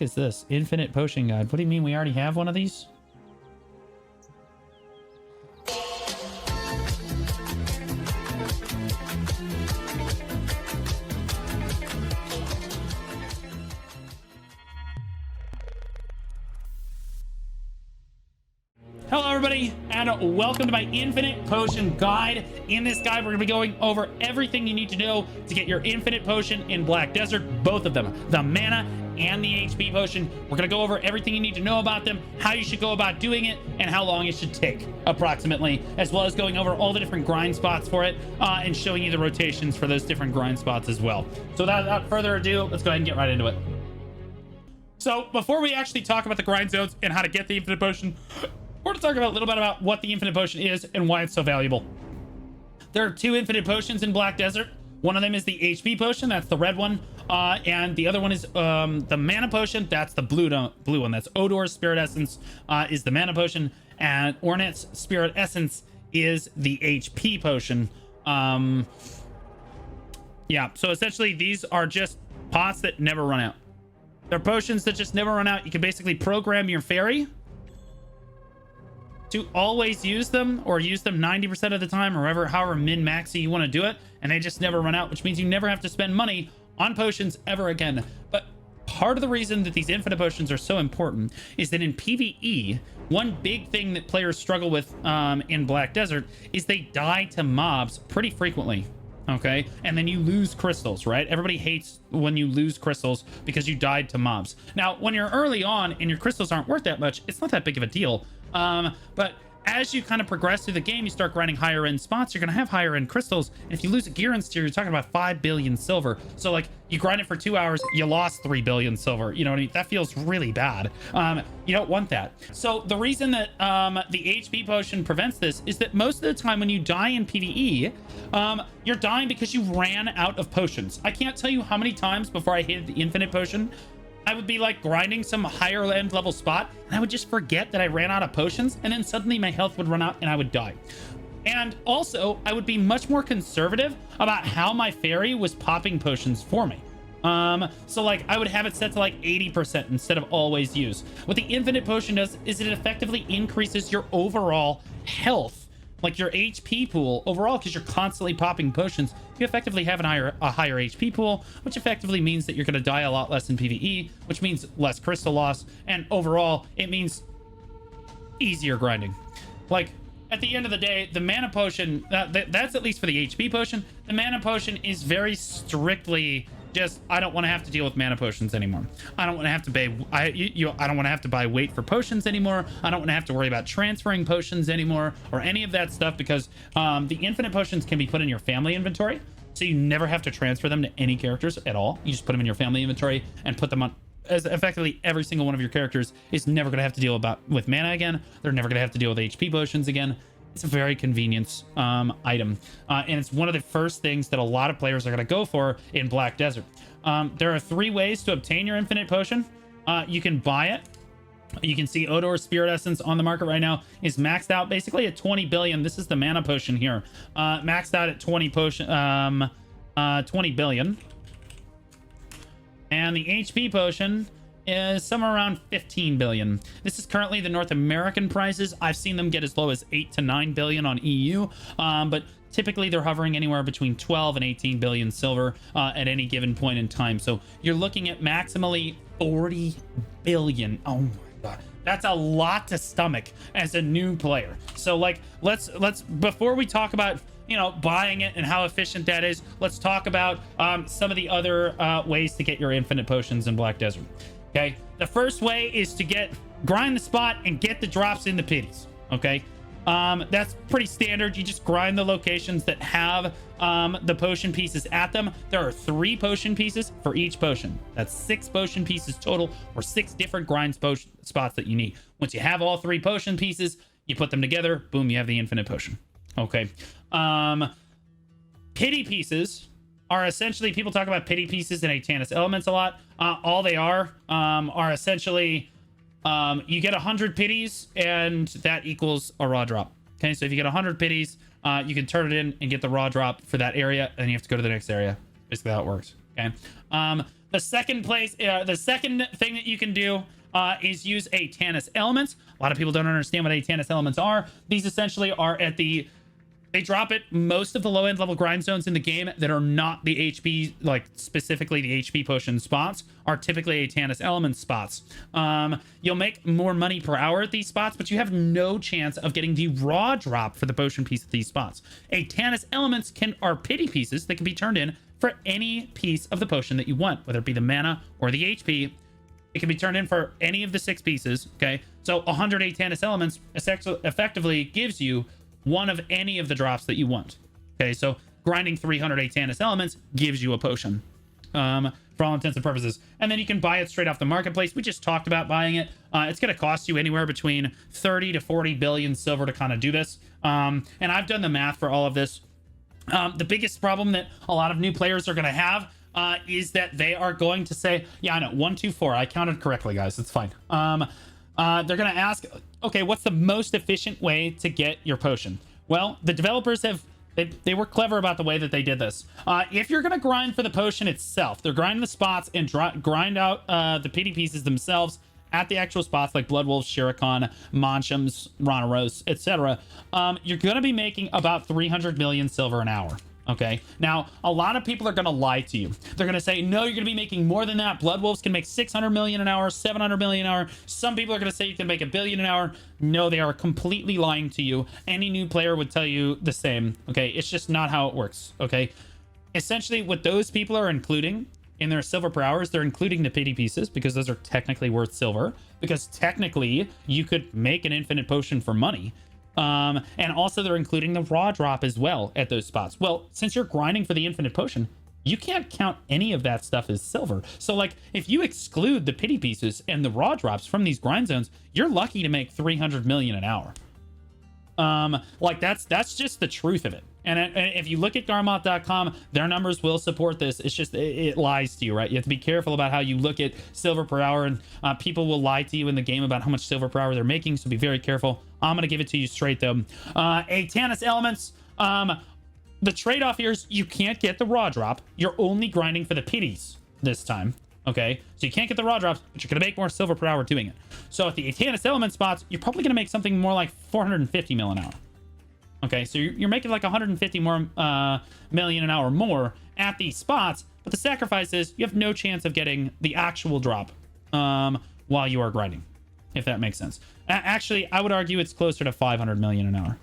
Is this infinite potion guide? What do you mean we already have one of these? Hello everybody, and welcome to my infinite potion guide. In this guide, we're gonna be going over everything you need to know to get your infinite potion in Black Desert, both of them, the mana and the HP potion. We're gonna go over everything you need to know about them, how you should go about doing it, and how long it should take, approximately, as well as going over all the different grind spots for it, and showing you the rotations for those different grind spots as well. So without further ado, let's go ahead and get right into it. So before we actually talk about the grind zones and how to get the infinite potion, we're going to talk about a little bit about what the infinite potion is and why it's so valuable. There are two infinite potions in Black Desert. One of them is the HP potion, that's the red one, and the other one is the mana potion, that's the blue one. That's Odor's Spirit Essence is the mana potion, and Ornet's Spirit Essence is the HP potion. Yeah, so essentially these are just pots that never run out. They're potions that just never run out. You can basically program your fairy to always use them, or use them 90% of the time, or however min-maxy you want to do it, and they just never run out, which means you never have to spend money on potions ever again. But part of the reason that these infinite potions are so important is that in PvE, one big thing that players struggle with in Black Desert is they die to mobs pretty frequently. Okay, and then you lose crystals, right? Everybody hates when you lose crystals because you died to mobs. Now, when you're early on and your crystals aren't worth that much, it's not that big of a deal. But as you kind of progress through the game, you start grinding higher end spots, you're gonna have higher end crystals, and if you lose a gear and steer, you're talking about 5 billion silver. So like, you grind it for 2 hours, you lost 3 billion silver. You know what I mean? That feels really bad. You don't want that. So the reason that the HP potion prevents this is that most of the time when you die in PvE, you're dying because you ran out of potions. I can't tell you how many times before I hit the infinite potion I would be like grinding some higher end level spot, and I would just forget that I ran out of potions, and then suddenly my health would run out and I would die. And also, I would be much more conservative about how my fairy was popping potions for me. So like, I would have it set to like 80% instead of always use. What the infinite potion does is it effectively increases your overall health, like your HP pool overall, because you're constantly popping potions. You effectively have a higher HP pool, which effectively means that you're going to die a lot less in PvE, which means less crystal loss, and overall it means easier grinding. Like, at the end of the day, the mana potion, that's at least for the HP potion. The mana potion is very strictly just, I don't want to have to deal with mana potions anymore. I don't want to have to pay, I don't want to have to buy weight for potions anymore. I don't want to have to worry about transferring potions anymore, or any of that stuff, because the infinite potions can be put in your family inventory, so you never have to transfer them to any characters at all. You just put them in your family inventory and put them on, as effectively every single one of your characters is never going to have to deal with mana again. They're never going to have to deal with HP potions again. It's a very convenient item, and it's one of the first things that a lot of players are going to go for in Black Desert. There are 3 ways to obtain your infinite potion. You can buy it. You can see Odor's Spirit Essence on the market right now is maxed out basically at 20 billion. This is the mana potion here, maxed out at 20 billion, and the HP potion is somewhere around 15 billion. This is currently the North American prices. I've seen them get as low as 8 to 9 billion on EU, but typically they're hovering anywhere between 12 and 18 billion silver at any given point in time. So you're looking at maximally 40 billion. Oh my god, that's a lot to stomach as a new player. So like, let's before we talk about, you know, buying it and how efficient that is, let's talk about some of the other ways to get your infinite potions in Black Desert. Okay, the first way is to grind the spot and get the drops in the pities. Okay, that's pretty standard. You just grind the locations that have the potion pieces at them. There are 3 potion pieces for each potion. That's 6 potion pieces total, or 6 different grind spots that you need. Once you have all 3 potion pieces, you put them together, boom, you have the infinite potion. Okay, pity pieces are essentially, people talk about pity pieces in Atanis Elements a lot. All they are essentially, you get 100 pities and that equals a raw drop. Okay, so if you get 100 pities, you can turn it in and get the raw drop for that area, and you have to go to the next area. Basically how it works. Okay, The second thing that you can do is use Atanis elements. A lot of people don't understand what Atanis elements are. These essentially are they drop at most of the low end level grind zones in the game that are not the HP, like specifically the HP potion spots, are typically Atanis element spots. You'll make more money per hour at these spots, but you have no chance of getting the raw drop for the potion piece at these spots. Atanis elements are pity pieces that can be turned in for any piece of the potion that you want, whether it be the mana or the HP. It can be turned in for any of the 6 pieces. Okay, so 100 Atanis elements effectively gives you one of any of the drops that you want. Okay, so grinding 300 Atanis elements gives you a potion for all intents and purposes. And then you can buy it straight off the marketplace. We just talked about buying it. It's going to cost you anywhere between 30 to 40 billion silver to kind of do this. And I've done the math for all of this. The biggest problem that a lot of new players are going to have is that they are going to say, yeah, I know, 1, 2, 4. I counted correctly, guys. It's fine. They're going to ask, okay, what's the most efficient way to get your potion? Well, the developers they were clever about the way that they did this. If you're going to grind for the potion itself, they're grinding the spots and grind out the PD pieces themselves at the actual spots like Blood Wolves, Sherekhan, Manshaum, Ronaros, etc. You're going to be making about 300 million silver an hour. Okay, now a lot of people are going to lie to you. They're going to say, no, you're going to be making more than that. Blood Wolves can make 600 million an hour, 700 million an hour. Some people are going to say you can make $1 billion an hour. No, they are completely lying to you. Any new player would tell you the same. Okay, it's just not how it works. Okay, essentially what those people are including in their silver per hours, they're including the pity pieces because those are technically worth silver, because technically you could make an infinite potion for money. And also they're including the raw drop as well at those spots. Well, since you're grinding for the infinite potion, you can't count any of that stuff as silver. So like if you exclude the pity pieces and the raw drops from these grind zones, you're lucky to make 300 million an hour. Like that's just the truth of it. And if you look at Garmot.com, their numbers will support this. It's just, it lies to you, right? You have to be careful about how you look at silver per hour, and people will lie to you in the game about how much silver per hour they're making. So be very careful. I'm going to give it to you straight though. Atanis elements. The trade-off here is you can't get the raw drop. You're only grinding for the pities this time. Okay, so you can't get the raw drops, but you're going to make more silver per hour doing it. So at the Atanis element spots, you're probably going to make something more like 450 mil an hour. Okay, so you're making like 150 more million an hour more at these spots, but the sacrifice is you have no chance of getting the actual drop while you are grinding, if that makes sense. Actually, I would argue it's closer to 500 million an hour.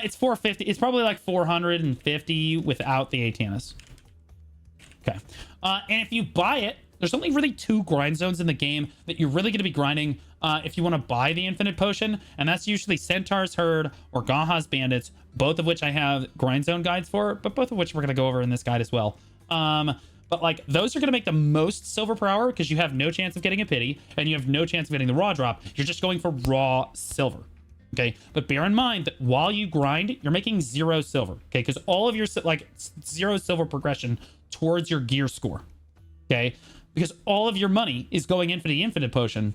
It's 450. It's probably like 450 without the Atanis. Okay. And if you buy it, there's only really 2 grind zones in the game that you're really going to be grinding if you want to buy the infinite potion, and that's usually Centaur's Herd or Gaha's Bandits, both of which I have grind zone guides for, but both of which we're going to go over in this guide as well. But like those are going to make the most silver per hour because you have no chance of getting a pity and you have no chance of getting the raw drop. You're just going for raw silver. Okay, but bear in mind that while you grind, you're making 0 silver. Okay, because all of your 0 silver progression towards your gear score. Okay, because all of your money is going in for the infinite potion.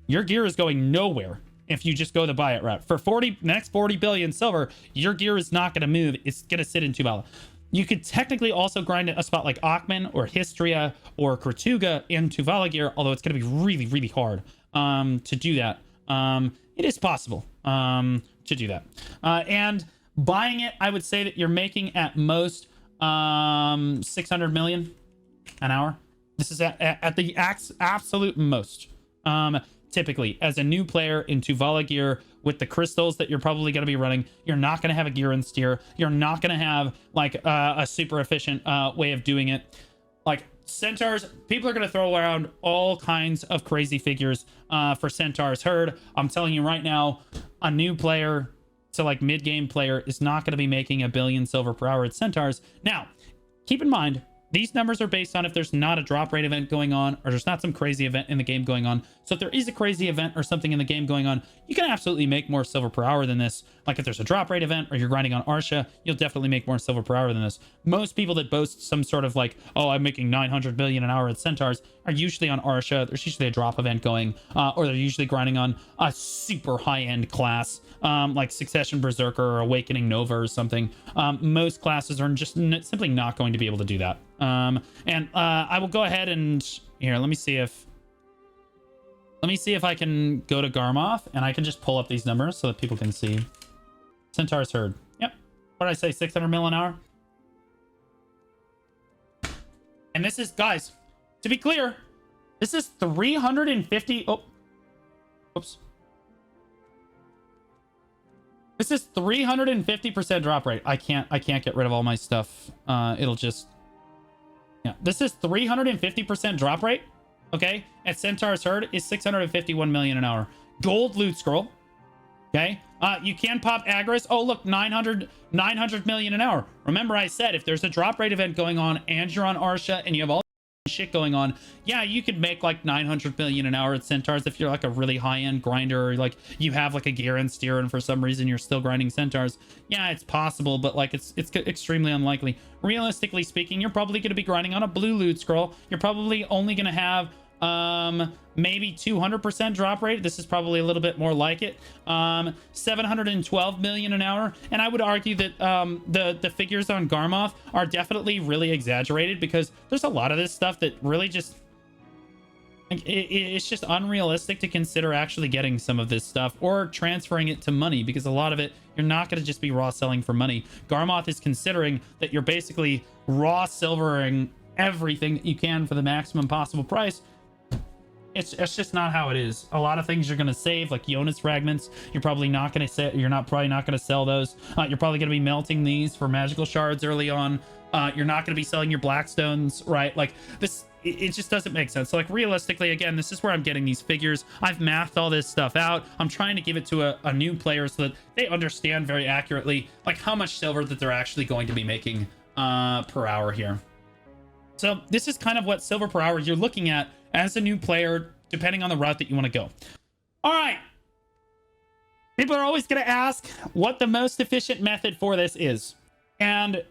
Your gear is going nowhere if you just go the buy it route. For next 40 billion silver, your gear is not going to move. It's going to sit in Tuvala. You could technically also grind a spot like Akhman or Histria or Kortuga in Tuvala gear, although it's going to be really, really hard to do that. It is possible to do that. And buying it, I would say that you're making at most 600 million an hour. This is at the absolute most. Typically, as a new player in Tuvala gear with the crystals that you're probably going to be running, you're not going to have a gear and steer. You're not going to have like a super efficient way of doing it. Like Centaurs, people are going to throw around all kinds of crazy figures for Centaur's Herd. I'm telling you right now, a new player to like mid-game player is not going to be making $1 billion silver per hour at Centaurs. Now, keep in mind, these numbers are based on if there's not a drop rate event going on or there's not some crazy event in the game going on. So if there is a crazy event or something in the game going on, you can absolutely make more silver per hour than this. Like if there's a drop rate event or you're grinding on Arsha, you'll definitely make more silver per hour than this. Most people that boast some sort of like, oh, I'm making 900 million an hour at Centaurs are usually on Arsha. There's usually a drop event going, or they're usually grinding on a super high-end class, like Succession Berserker or Awakening Nova or something. Most classes are just simply not going to be able to do that. And I will go ahead and here, let me see if I can go to Garmoth and I can just pull up these numbers so that people can see. Centaur's herd. Yep. What did I say? 600 mil an hour. And this is, guys, to be clear, this is 350. Oh, whoops. This is 350% drop rate. I can't get rid of all my stuff. It'll just, yeah. This is 350% drop rate. Okay, at Centaur's herd is 651 million an hour. Gold loot scroll. Okay, you can pop Agris. Oh, look, 900 million an hour. Remember, I said if there's a drop rate event going on and you're on Arsha and you have all shit going on, yeah, you could make like 900 million an hour at Centaurs if you're like a really high-end grinder, or like you have like a gear and steer and for some reason you're still grinding Centaurs. Yeah, it's possible, but like it's extremely unlikely. Realistically speaking, you're probably going to be grinding on a blue loot scroll. You're probably only going to have maybe 200% drop rate. This is probably a little bit more like it. 712 million an hour. And I would argue that the figures on Garmoth are definitely really exaggerated, because there's a lot of this stuff that really just, like, it's just unrealistic to consider actually getting some of this stuff or transferring it to money, because a lot of it you're not going to just be raw selling for money. Garmoth is considering that you're basically raw silvering everything that you can for the maximum possible price. It's just not how it is. A lot of things you're going to save, like Jonas fragments. You're probably not going to sell. Probably not going to sell those. You're probably going to be melting these for magical shards early on. You're not going to be selling your blackstones, right? Like this, it just doesn't make sense. So like realistically, again, this is where I'm getting these figures. I've mathed all this stuff out. I'm trying to give it to a new player so that they understand very accurately like how much silver that they're actually going to be making per hour here. So this is kind of what silver per hour you're looking at as a new player, depending on the route that you want to go. All right. People are always going to ask what the most efficient method for this is. And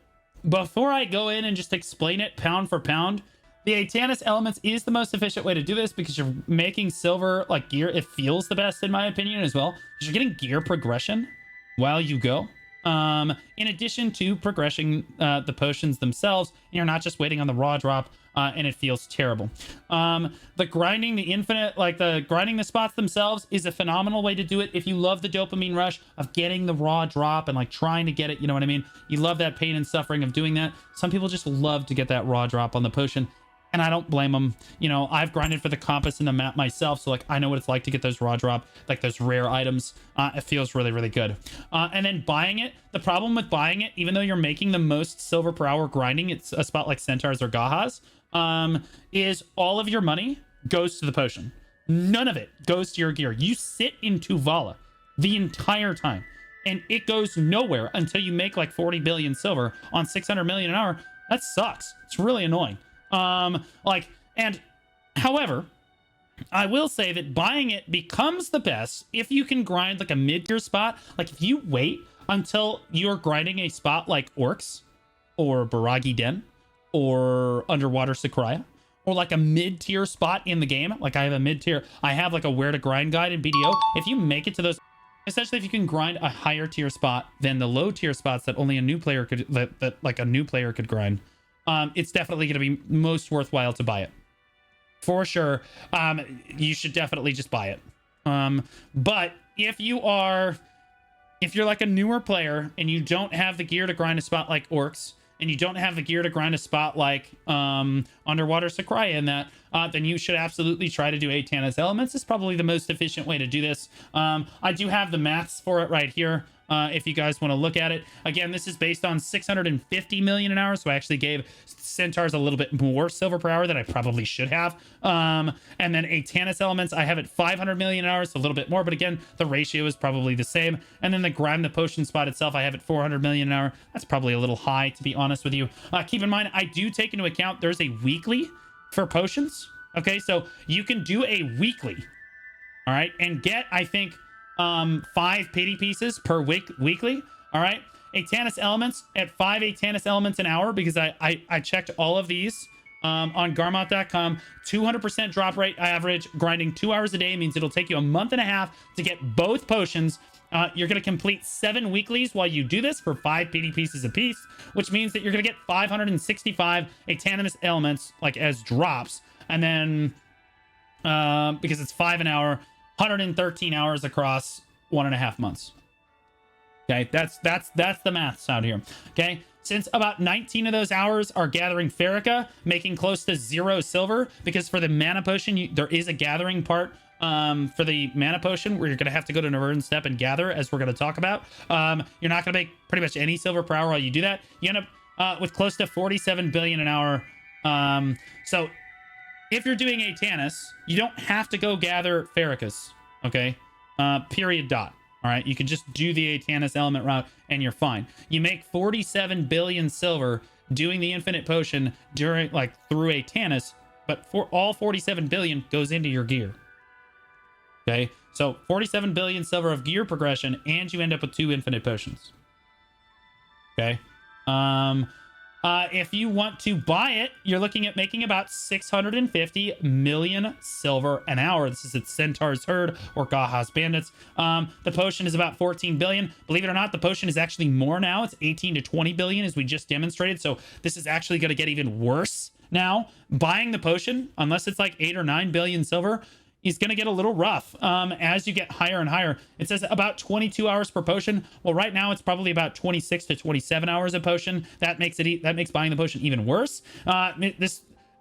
before I go in and just explain it pound for pound, the Atanis elements is the most efficient way to do this, because you're making silver like gear. It feels the best in my opinion as well, because you're getting gear progression while you go. In addition to progressing the potions themselves, and you're not just waiting on the raw drop, and it feels terrible. The grinding the spots themselves is a phenomenal way to do it if you love the dopamine rush of getting the raw drop and like trying to get it, you know what I mean? You love that pain and suffering of doing that. Some people just love to get that raw drop on the potion, and I don't blame them. You know, I've grinded for the compass and the map myself, so like I know what it's like to get those raw drop, like those rare items. It feels really, really good. And then buying it, the problem with buying it, even though you're making the most silver per hour grinding, it's a spot like Centaurs or Gahas, is all of your money goes to the potion. None of it goes to your gear. You sit in Tuvala the entire time, and it goes nowhere until you make like 40 billion silver on 600 million an hour. That sucks. It's really annoying. However, I will say that buying it becomes the best if you can grind like a mid-tier spot. Like if you wait until you're grinding a spot like Orcs or Baragi Den or Underwater Sakurai, or like a mid-tier spot in the game. Like I have a mid-tier, I have like a where to grind guide in BDO. If you make it to those, essentially if you can grind a higher tier spot than the low tier spots that only a new player could, that like a new player could grind, it's definitely going to be most worthwhile to buy it for sure. You should definitely just buy it. But if you're like a newer player and you don't have the gear to grind a spot like Orcs, and you don't have the gear to grind a spot like Underwater Sakurai in that, then you should absolutely try to do Atanis elements. It's probably the most efficient way to do this. I do have the maths for it right here. If you guys want to look at it. Again, this is based on 650 million an hour, so I actually gave Centaurs a little bit more silver per hour than I probably should have. And then Atanis elements, I have it 500 million an hour, so a little bit more, but again, the ratio is probably the same. And then the grind the potion spot itself, I have it 400 million an hour. That's probably a little high, to be honest with you. Keep in mind, I do take into account there's a weekly for potions. Okay, so you can do a weekly, all right, and get, I think, 5 pity pieces per weekly. All right, Atanis elements at 5 Atanis elements an hour, because I checked all of these on Garmot.com. 200% drop rate average. Grinding 2 hours a day means it'll take you a month and a half to get both potions. You're going to complete 7 weeklies while you do this for 5 PD pieces apiece, which means that you're going to get 565 Atanis elements like as drops. And then because it's 5 an hour, 113 hours across 1.5 months. Okay, that's the maths out here. Okay, since about 19 of those hours are gathering Ferrica, making close to 0 silver, because for the mana potion there is a gathering part for the mana potion where you're going to have to go to Navern Steppe and gather, as we're going to talk about. You're not going to make pretty much any silver per hour while you do that. You end up with close to 47 billion an hour. So if you're doing Atanis, you don't have to go gather Ferricas. Okay, period dot. All right, you can just do the Atanis element route and you're fine. You make 47 billion silver doing the infinite potion during through Atanis, but for all 47 billion goes into your gear. Okay, so 47 billion silver of gear progression, and you end up with 2 infinite potions. Okay, if you want to buy it, you're looking at making about 650 million silver an hour. This is at Centaur's Herd or Gaha's Bandits. The potion is about 14 billion. Believe it or not, the potion is actually more now. It's 18 to 20 billion, as we just demonstrated. So this is actually going to get even worse now. Buying the potion, unless it's like 8 or 9 billion silver, is going to get a little rough as you get higher and higher. It says about 22 hours per potion. Well, right now it's probably about 26 to 27 hours a potion. That makes buying the potion even worse. When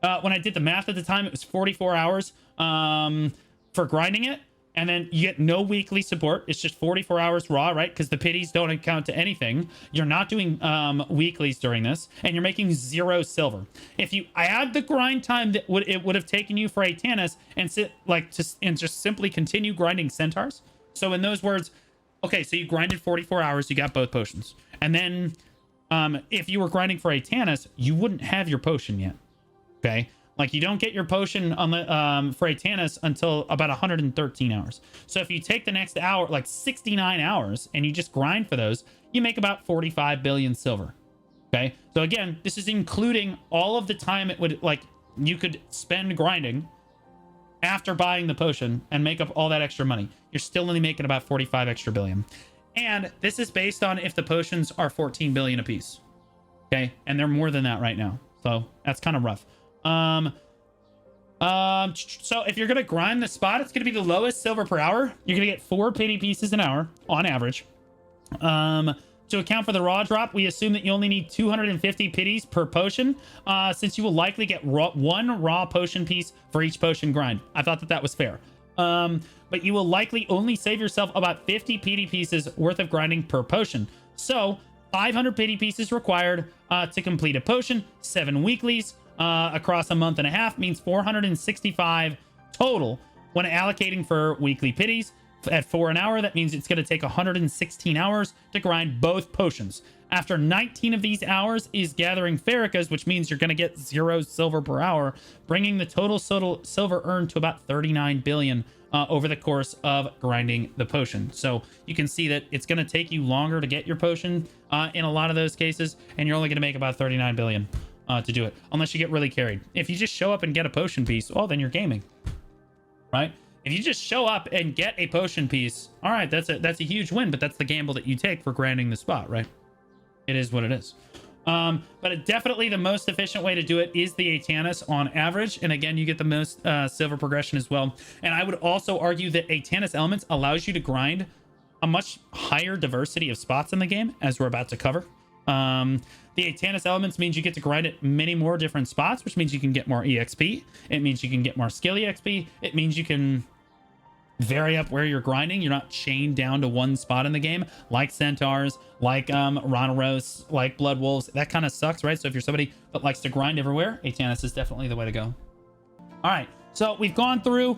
I did the math at the time, it was 44 hours for grinding it. And then you get no weekly support. It's just 44 hours raw, right? Because the pities don't account to anything. You're not doing weeklies during this, and you're making 0 silver. If you add the grind time that it would have taken you for Atanis and just simply continue grinding centaurs. So in those words, okay, so you grinded 44 hours, you got both potions, and then if you were grinding for Atanis, you wouldn't have your potion yet. Okay. Like, you don't get your potion on the for Atanis until about 113 hours. So if you take the next hour, like 69 hours, and you just grind for those, you make about 45 billion silver. Okay, so again, this is including all of the time it would you could spend grinding after buying the potion and make up all that extra money. You're still only making about 45 extra billion. And this is based on if the potions are 14 billion apiece. Okay, and they're more than that right now. So that's kind of rough. So if you're gonna grind the spot, it's gonna be the lowest silver per hour. You're gonna get 4 pity pieces an hour on average. To account for the raw drop, we assume that you only need 250 pities per potion, since you will likely get 1 raw potion piece for each potion grind. I thought that was fair. But you will likely only save yourself about 50 pity pieces worth of grinding per potion. So 500 pity pieces required to complete a potion. 7 weeklies across a month and a half means 465 total when allocating for weekly pities. At 4 an hour, that means it's going to take 116 hours to grind both potions. After 19 of these hours is gathering Ferricas, which means you're going to get 0 silver per hour, bringing the total silver earned to about 39 billion over the course of grinding the potion. So you can see that it's going to take you longer to get your potion in a lot of those cases, and you're only going to make about 39 billion to do it, unless you get really carried. If you just show up and get a potion piece, well, then you're gaming, right? If you just show up and get a potion piece, all right, that's a huge win, but that's the gamble that you take for grinding the spot, right? It is what it is. But definitely the most efficient way to do it is the Atanis on average. And again, you get the most silver progression as well. And I would also argue that Atanis Elements allows you to grind a much higher diversity of spots in the game, as we're about to cover. The Atanis Elements means you get to grind at many more different spots, which means you can get more EXP. It means you can get more skill EXP. It means you can vary up where you're grinding. You're not chained down to one spot in the game, like Centaurs, like Ronaros, like Blood Wolves. That kind of sucks, right? So if you're somebody that likes to grind everywhere, Atanis is definitely the way to go. All right, so we've gone through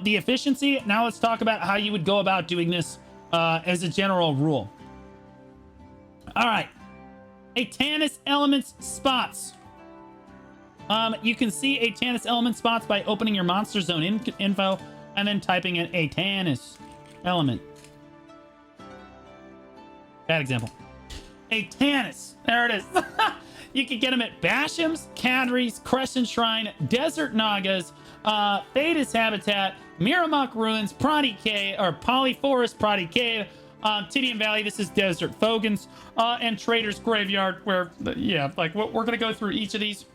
the efficiency. Now let's talk about how you would go about doing this as a general rule. All right. Atanis Elements spots. You can see Atanis Element spots by opening your Monster Zone info and then typing in Atanis Element. Bad example. Atanis. There it is. You can get them at Bashim's, Cadry's, Crescent Shrine, Desert Nagas, Fadus Habitat, Mirumok Ruins, Protty Cave, or Polyforest Protty Cave, Tidian Valley. This is Desert Fogans, and Traitor's Graveyard, where, yeah, like, we're going to go through each of these.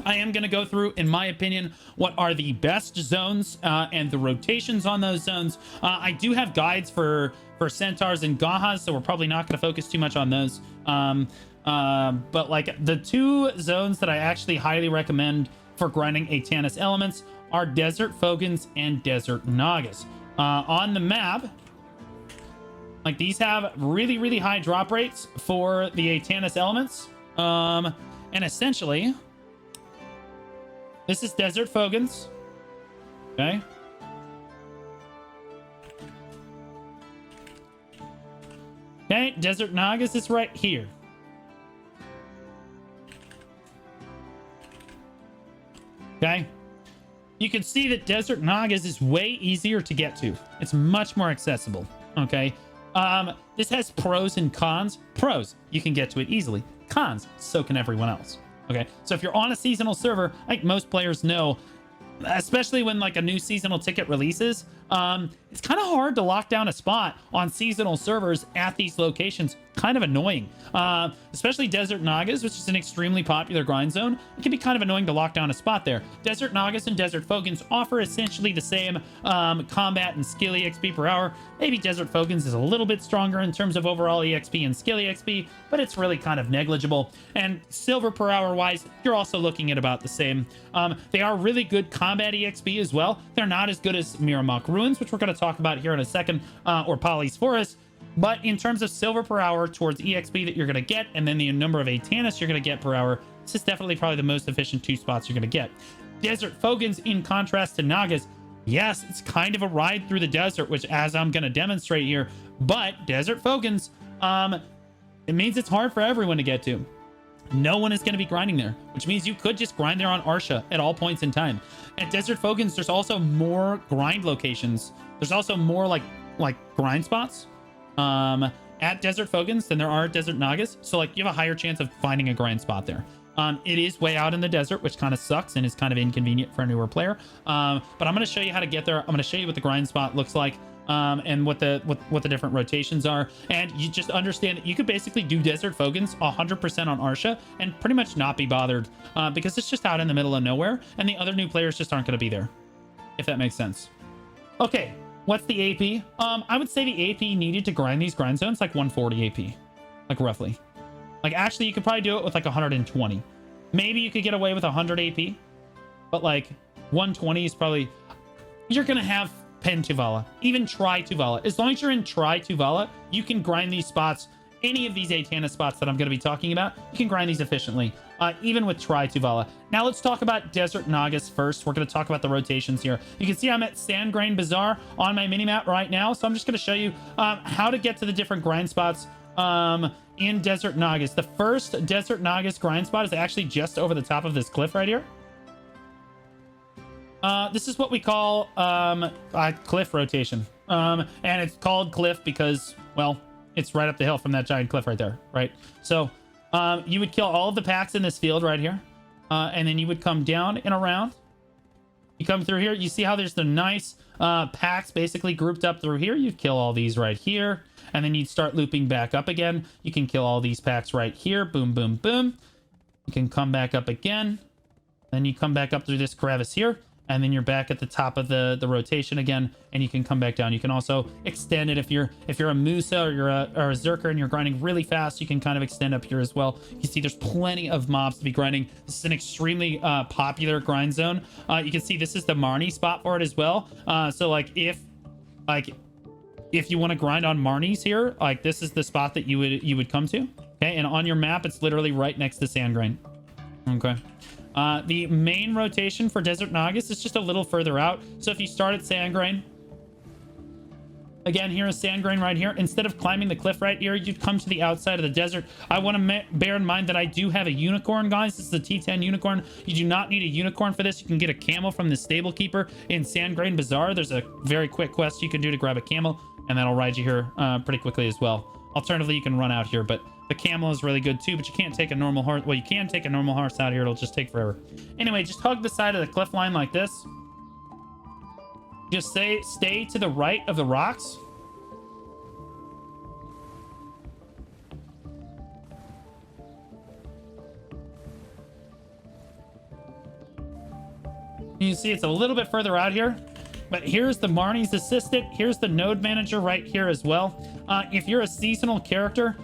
I am going to go through, in my opinion, what are the best zones and the rotations on those zones. I do have guides for Centaurs and Gahas, so we're probably not going to focus too much on those. But like the two zones that I actually highly recommend for grinding Atanis elements are Desert Fogans and Desert Nagas. On the map, like these have really, really high drop rates for the Atanis elements. And essentially, this is Desert Fogans. Okay. Okay, Desert Nagas is right here. Okay. You can see that Desert Nagas is way easier to get to. It's much more accessible. Okay. This has pros and cons. Pros, you can get to it easily. Cons, so can everyone else. Okay, so if you're on a seasonal server, like most players know, especially when like a new seasonal ticket releases, it's kind of hard to lock down a spot on seasonal servers at these locations. Kind of annoying, especially Desert Nagas, which is an extremely popular grind zone. It can be kind of annoying to lock down a spot there. Desert Nagas and Desert Fogans offer essentially the same combat and skill EXP per hour. Maybe Desert Fogans is a little bit stronger in terms of overall EXP and skill EXP, but it's really kind of negligible. And silver per hour wise, you're also looking at about the same. They are really good combat EXP as well. They're not as good as Mirumok Ruins, which we're going to talk about here in a second, or Poly's Forest. But in terms of silver per hour towards EXP that you're going to get, and then the number of Atanis you're going to get per hour, this is definitely probably the most efficient two spots you're going to get. Desert Fogans, in contrast to Nagas, yes, it's kind of a ride through the desert, which as I'm going to demonstrate here, but Desert Fogans, it means it's hard for everyone to get to. No one is going to be grinding there, which means you could just grind there on Arsha at all points in time. At Desert Fogans, there's also more grind locations. There's also more like grind spots at Desert Fogans than there are at Desert Nagas. So like you have a higher chance of finding a grind spot there. It is way out in the desert, which kind of sucks and is kind of inconvenient for a newer player. But I'm going to show you how to get there. I'm going to show you what the grind spot looks like, and what the different rotations are. And you just understand that you could basically do Desert Fogans 100% on Arsha and pretty much not be bothered, because it's just out in the middle of nowhere and the other new players just aren't going to be there, if that makes sense. Okay. What's the AP? I would say the AP needed to grind these grind zones like 140 AP, like roughly. Like actually you could probably do it with like 120. Maybe you could get away with 100 AP, but like 120 is probably, you're going to have Pen Tuvala, even Try Tuvala. As long as you're in Try Tuvala, you can grind these spots. Any of these Atanis spots that I'm going to be talking about, you can grind these efficiently, even with Try Tuvala. Now let's talk about Desert Nagas first. We're going to talk about the rotations here. You can see I'm at Sandgrain Bazaar on my minimap right now, so I'm just going to show you how to get to the different grind spots in Desert Nagas. The first Desert Nagas grind spot is actually just over the top of this cliff right here. This is what we call cliff rotation. And it's called cliff because, well, it's right up the hill from that giant cliff right there, right? So you would kill all of the packs in this field right here, and then you would come down and around. You come through here. You see how there's the nice packs basically grouped up through here. You'd kill all these right here, and then you'd start looping back up again. You can kill all these packs right here. Boom, boom, boom. You can come back up again. Then you come back up through this crevice here, and then you're back at the top of the rotation again, and you can come back down. You can also extend it if you're a Musa or you're a Zerker and you're grinding really fast. You can kind of extend up here as well. You can see there's plenty of mobs to be grinding. This is an extremely popular grind zone. You can see this is the Marnie spot for it as well. So like if you want to grind on Marnies here, like this is the spot that you would come to. Okay, and on your map it's literally right next to Sandgrain. Okay. The main rotation for Desert Nagas is just a little further out. So if you start at Sandgrain, again, here is Sandgrain right here. Instead of climbing the cliff right here, you'd come to the outside of the desert. I want to bear in mind that I do have a unicorn, guys. This is the T10 unicorn. You do not need a unicorn for this. You can get a camel from the stable keeper in Sandgrain Bazaar. There's a very quick quest you can do to grab a camel, and that'll ride you here pretty quickly as well. Alternatively, you can run out here, but The camel is really good too, but you can't take a normal horse. Well, you can take a normal horse out here. It'll just take forever. Anyway, just hug the side of the cliff line like this. Just stay to the right of the rocks. You can see it's a little bit further out here, but here's the Marnie's assistant. Here's the node manager right here as well. If you're a seasonal character,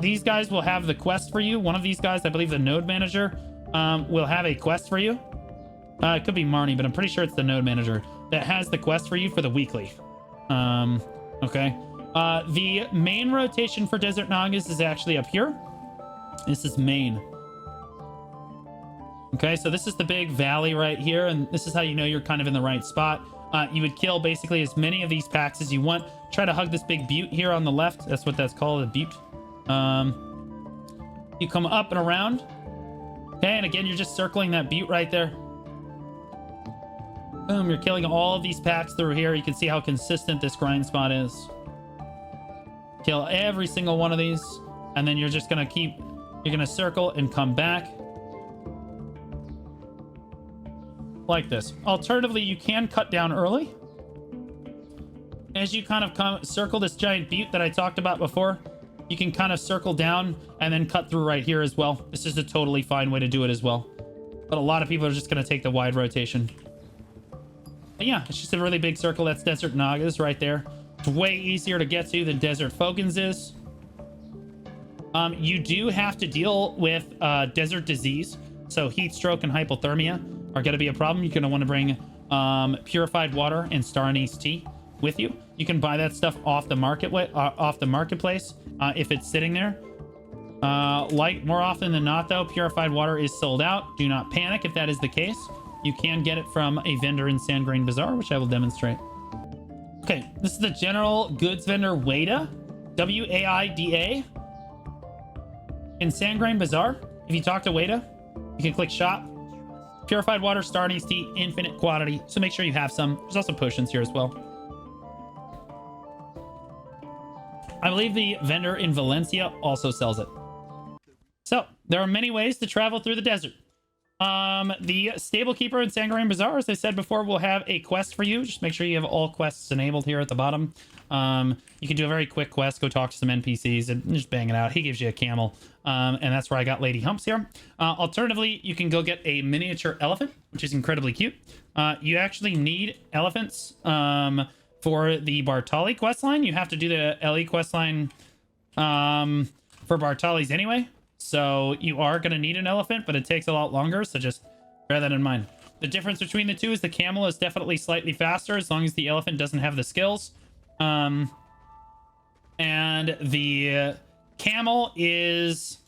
these guys will have the quest for you. One of these guys, I believe the node manager, will have a quest for you. It could be Marnie, but I'm pretty sure it's the node manager that has the quest for you for the weekly. Okay. The main rotation for Desert Nages is actually up here. This is main. Okay, so this is the big valley right here, and this is how you know you're kind of in the right spot. You would kill basically as many of these packs as you want. Try to hug this big butte here on the left. That's what that's called, a butte. You come up and around. Okay, and again, you're just circling that butte right there. Boom, you're killing all of these packs through here. You can see how consistent this grind spot is. Kill every single one of these, and then you're just gonna you're gonna circle and come back. Like this. Alternatively, you can cut down early. As you kind of circle this giant butte that I talked about before, you can kind of circle down and then cut through right here as well. This is a totally fine way to do it as well. But a lot of people are just going to take the wide rotation. But yeah, it's just a really big circle. That's Desert Nages right there. It's way easier to get to than Desert Fogans is. You do have to deal with desert disease. So heat stroke and hypothermia are going to be a problem. You're going to want to bring purified water and star anise tea with you. You can buy that stuff off the marketplace if it's sitting there. Like more often than not, though, purified water is sold out. Do not panic if that is the case. You can get it from a vendor in Sandgrain Bazaar, which I will demonstrate. Okay, this is the general goods vendor Waida, W-A-I-D-A, in Sandgrain Bazaar. If you talk to Waida, you can click shop. Purified water, star anise tea, infinite quantity. So make sure you have some. There's also potions here as well. I believe the vendor in Valencia also sells it. So there are many ways to travel through the desert. The stable keeper in Sandgrain Bazaar, as I said before, will have a quest for you. Just make sure you have all quests enabled here at the bottom. You can do a very quick quest, go talk to some NPCs and just bang it out. He gives you a camel. And that's where I got Lady Humps here. Alternatively, you can go get a miniature elephant, which is incredibly cute. You actually need elephants for the Bartali questline. You have to do the LE questline for Bartali's anyway. So you are going to need an elephant, but it takes a lot longer. So just bear that in mind. The difference between the two is the camel is definitely slightly faster as long as the elephant doesn't have the skills. And the camel is...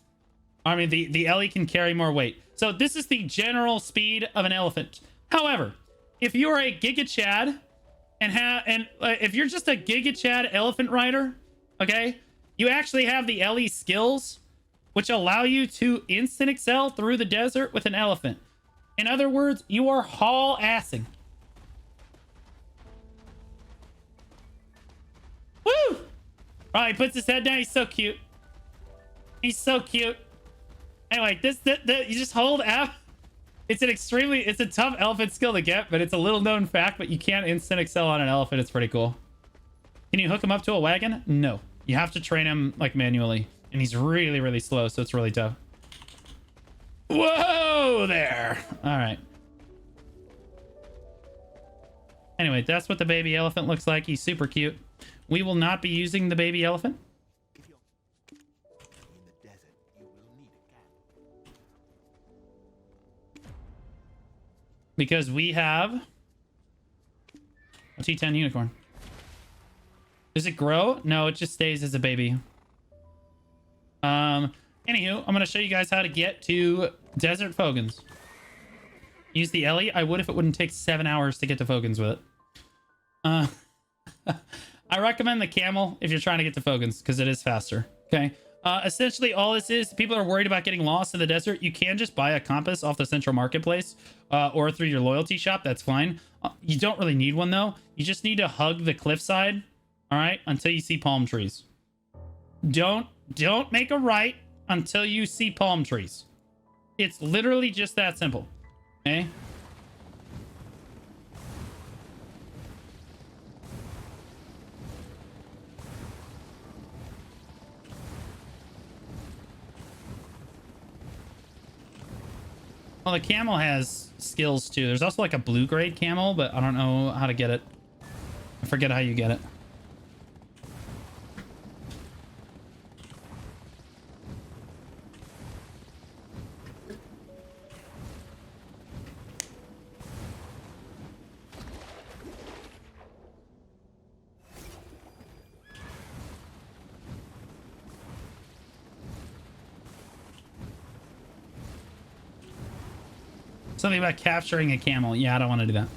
I mean, the LE can carry more weight. So this is the general speed of an elephant. However, if you are a Giga Chad and if you're just a Giga Chad elephant rider, okay, you actually have the LE skills, which allow you to instant excel through the desert with an elephant. In other words, you are haul-assing. Woo! Oh, he puts his head down. He's so cute. He's so cute. Anyway, you just hold F. It's a tough elephant skill to get, but it's a little known fact, but you can't instant excel on an elephant. It's pretty cool. Can you hook him up to a wagon? No. You have to train him like manually. And he's really, really slow, so it's really tough. Whoa there. All right. Anyway, that's what the baby elephant looks like. He's super cute. We will not be using the baby elephant. Because we have a T10 unicorn. Does it grow? No, it just stays as a baby. Anywho, I'm going to show you guys how to get to Desert Fogans. Use the Ellie. I would if it wouldn't take 7 hours to get to Fogans with it. I recommend the camel if you're trying to get to Fogans because it is faster. Okay. Essentially, all this is, people are worried about getting lost in the desert. You can just buy a compass off the central marketplace or through your loyalty shop. That's fine. You don't really need one, though. You just need to hug the cliffside, all right, until you see palm trees. Don't don't make a right until you see palm trees. It's literally just that simple. Okay? Well, the camel has skills too. There's also like a blue grade camel, but I don't know how to get it. I forget how you get it. Something about capturing a camel. Yeah, I don't want to do that.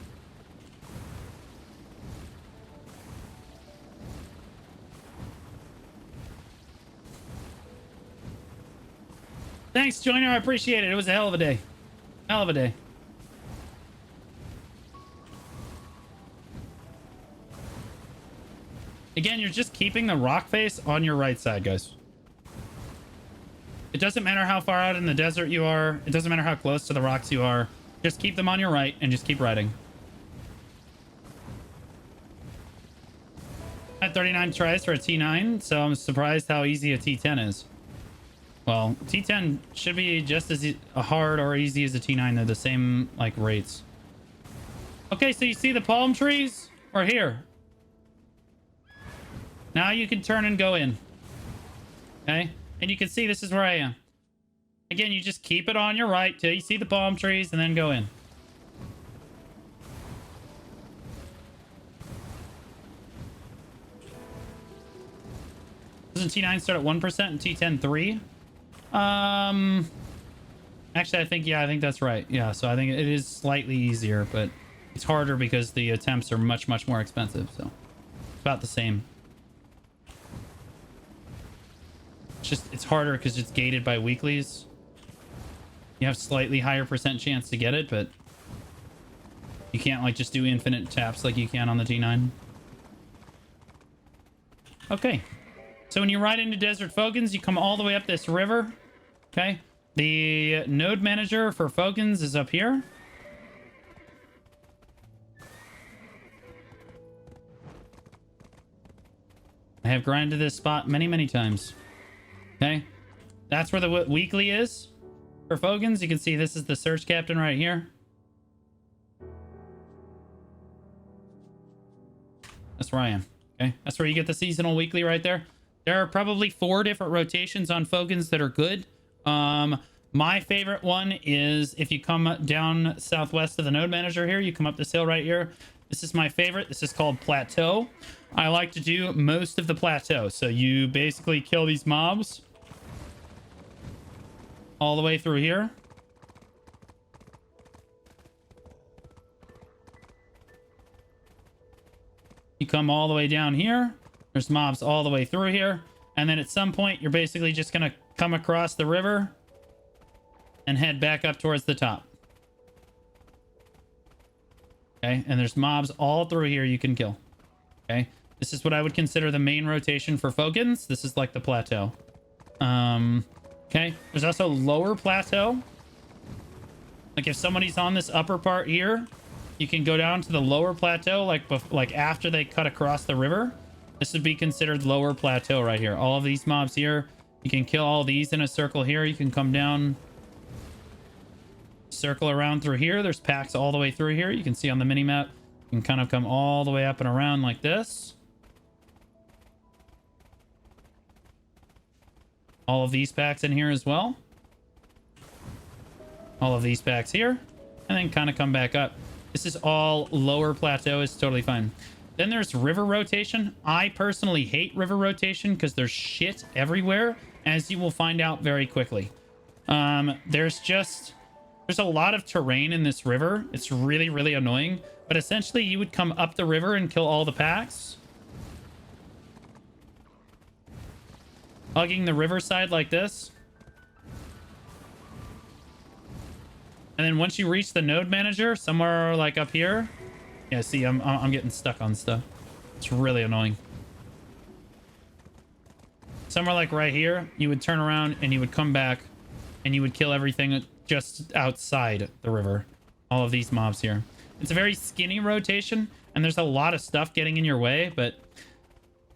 Thanks, Joiner. I appreciate it. It was a hell of a day. Hell of a day. Again, you're just keeping the rock face on your right side, guys. It doesn't matter how far out in the desert you are. It doesn't matter how close to the rocks you are. Just keep them on your right and just keep riding. I had 39 tries for a T9, so I'm surprised how easy a T10 is. Well, T10 should be just as hard or easy as a T9. They're the same, like, rates. Okay, so you see the palm trees? Or here. Now you can turn and go in. Okay? And you can see this is where I am. Again, you just keep it on your right till you see the palm trees and then go in. Doesn't T9 start at 1% and T10 3? Actually, I think that's right. Yeah, so I think it is slightly easier, but it's harder because the attempts are much, much more expensive. So it's about the same. It's harder because it's gated by weeklies. You have slightly higher percent chance to get it, but you can't like just do infinite taps like you can on the T9. Okay. So when you ride into Desert Fogans, you come all the way up this river. Okay. The node manager for Fogans is up here. I have grinded this spot many, many times. Okay. That's where the weekly is. For Fogans, you can see this is the search captain right here. That's where I am. Okay, that's where you get the seasonal weekly right there. There are probably 4 different rotations on Fogans that are good. My favorite one is if you come down southwest of the node manager here, you come up this hill right here. This is my favorite. This is called Plateau. I like to do most of the plateau. So you basically kill these mobs all the way through here. You come all the way down here. There's mobs all the way through here. And then at some point, you're basically just going to come across the river and head back up towards the top. Okay, and there's mobs all through here you can kill. Okay, this is what I would consider the main rotation for Fogans. This is like the plateau. Okay, there's also lower plateau. Like if somebody's on this upper part here, you can go down to the lower plateau like after they cut across the river. This would be considered lower plateau right here. All of these mobs here, you can kill all these in a circle here. You can come down, circle around through here. There's packs all the way through here. You can see on the mini map, you can kind of come all the way up and around like this. All of these packs in here as well. All of these packs here. And then kind of come back up. This is all lower plateau. Is totally fine. Then there's river rotation. I personally hate river rotation because there's shit everywhere, as you will find out very quickly. There's a lot of terrain in this river. It's really, really annoying. But essentially, you would come up the river and kill all the packs. Hugging the riverside like this. And then once you reach the node manager, somewhere like up here. Yeah, see, I'm getting stuck on stuff. It's really annoying. somewhere like right here, you would turn around and you would come back and you would kill everything just outside the river. All of these mobs here. It's a very skinny rotation, and there's a lot of stuff getting in your way, but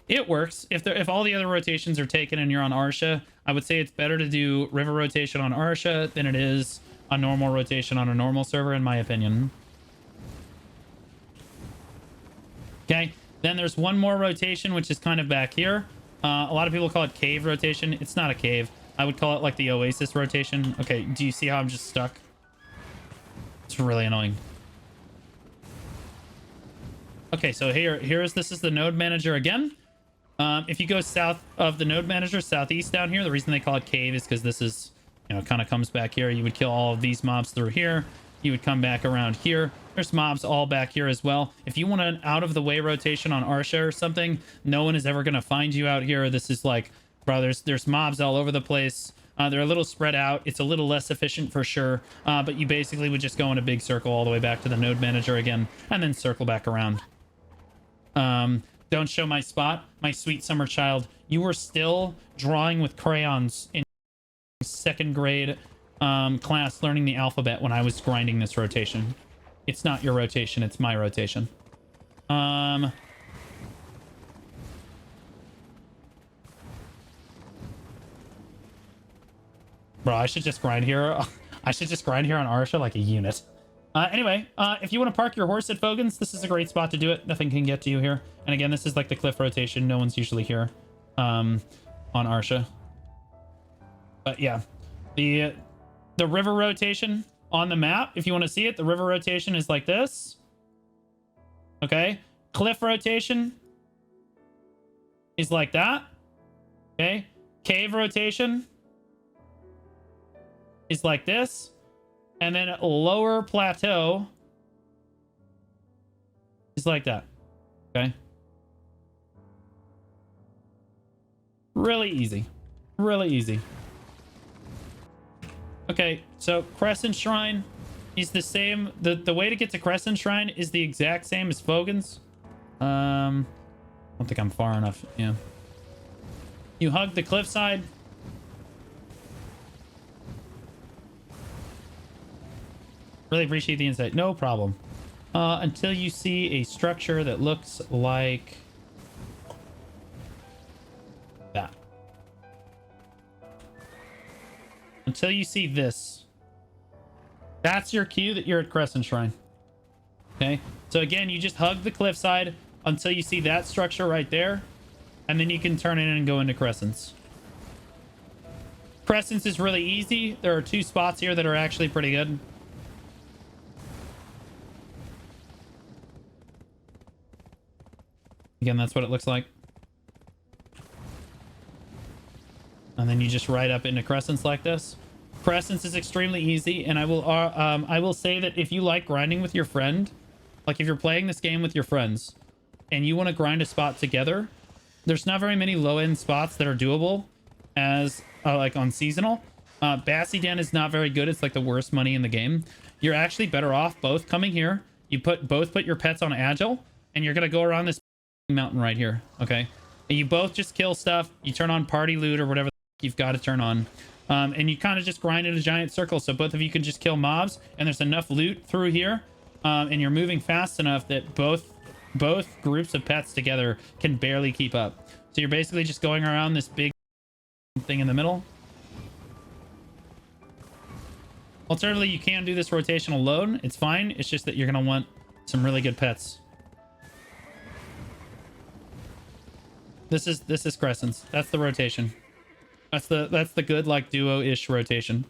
it works. If all the other rotations are taken and you're on Arsha, I would say it's better to do river rotation on Arsha than it is a normal rotation on a normal server, in my opinion. Okay, then there's one more rotation, which is kind of back here. A lot of people call it cave rotation. It's not a cave. I would call it like the Oasis rotation. Okay, do you see how I'm just stuck? It's really annoying. Okay, so this is the node manager again. If you go south of the node manager, southeast down here, the reason they call it cave is because this is, you know, kind of comes back here. You would kill all of these mobs through here. You would come back around here. There's mobs all back here as well. If you want an out of the way rotation on Arsha or something, no one is ever going to find you out here. This is like, bro, there's mobs all over the place. They're a little spread out. It's a little less efficient for sure. But you basically would just go in a big circle all the way back to the node manager again, and then circle back around. Don't show my spot, my sweet summer child. You were still drawing with crayons in second grade class, learning the alphabet when I was grinding this rotation. It's not your rotation, it's my rotation. Bro, I should just grind here. I should just grind here on Arsha like a unit. Anyway, if you want to park your horse at Fogans, this is a great spot to do it. Nothing can get to you here. And again, this is like the cliff rotation. No one's usually here on Arsha. But yeah, the river rotation on the map, if you want to see it, the river rotation is like this. Okay. Cliff rotation is like that. Okay. Cave rotation is like this. And then lower plateau is like that. Okay. Really easy. Really easy. Okay, so Crescent Shrine is the same. The way to get to Crescent Shrine is the exact same as Fogans. I don't think I'm far enough. Yeah. You hug the cliffside. Really appreciate the insight. No problem. Until you see a structure that looks like that. Until you see this. That's your cue that you're at Crescent Shrine. Okay? So again, you just hug the cliffside until you see that structure right there. And then you can turn in and go into Crescents. Crescents is really easy. There are 2 spots here that are actually pretty good. Again, that's what it looks like. And then you just ride up into Crescents like this. Crescents is extremely easy, and I will say that if you like grinding with your friend, like if you're playing this game with your friends, and you want to grind a spot together, there's not very many low-end spots that are doable as like on seasonal. Bassy Den is not very good. It's like the worst money in the game. You're actually better off both coming here. You both put your pets on agile, and you're gonna go around this mountain right here. Okay, and you both just kill stuff. You turn on party loot or whatever you've got to turn on, and you kind of just grind in a giant circle, so both of you can just kill mobs, and there's enough loot through here, and you're moving fast enough that both groups of pets together can barely keep up. So you're basically just going around this big thing in the middle. Alternatively, you can do this rotation alone. It's fine. It's just that you're gonna want some really good pets. This is Crescents. That's the rotation. That's the good, like, duo-ish rotation.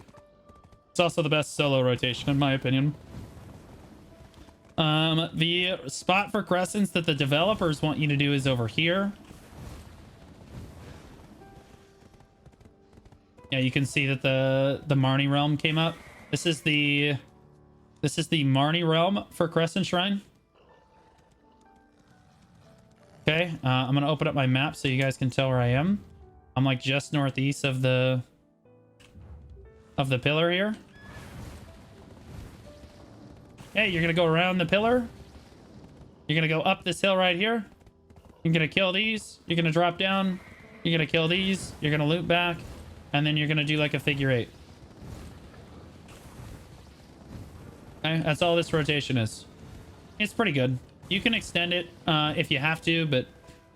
It's also the best solo rotation, in my opinion. The spot for Crescents that the developers want you to do is over here. Yeah, you can see that the Marnie realm came up. This is the Marnie realm for Crescent Shrine. Okay, I'm gonna open up my map so you guys can tell where I am. I'm like just northeast of the pillar here. Okay, you're gonna go around the pillar. You're gonna go up this hill right here. You're gonna kill these. You're gonna drop down. You're gonna kill these, you're gonna loot back, and then you're gonna do like a figure 8. Okay, that's all this rotation is. It's pretty good. You can extend it if you have to, but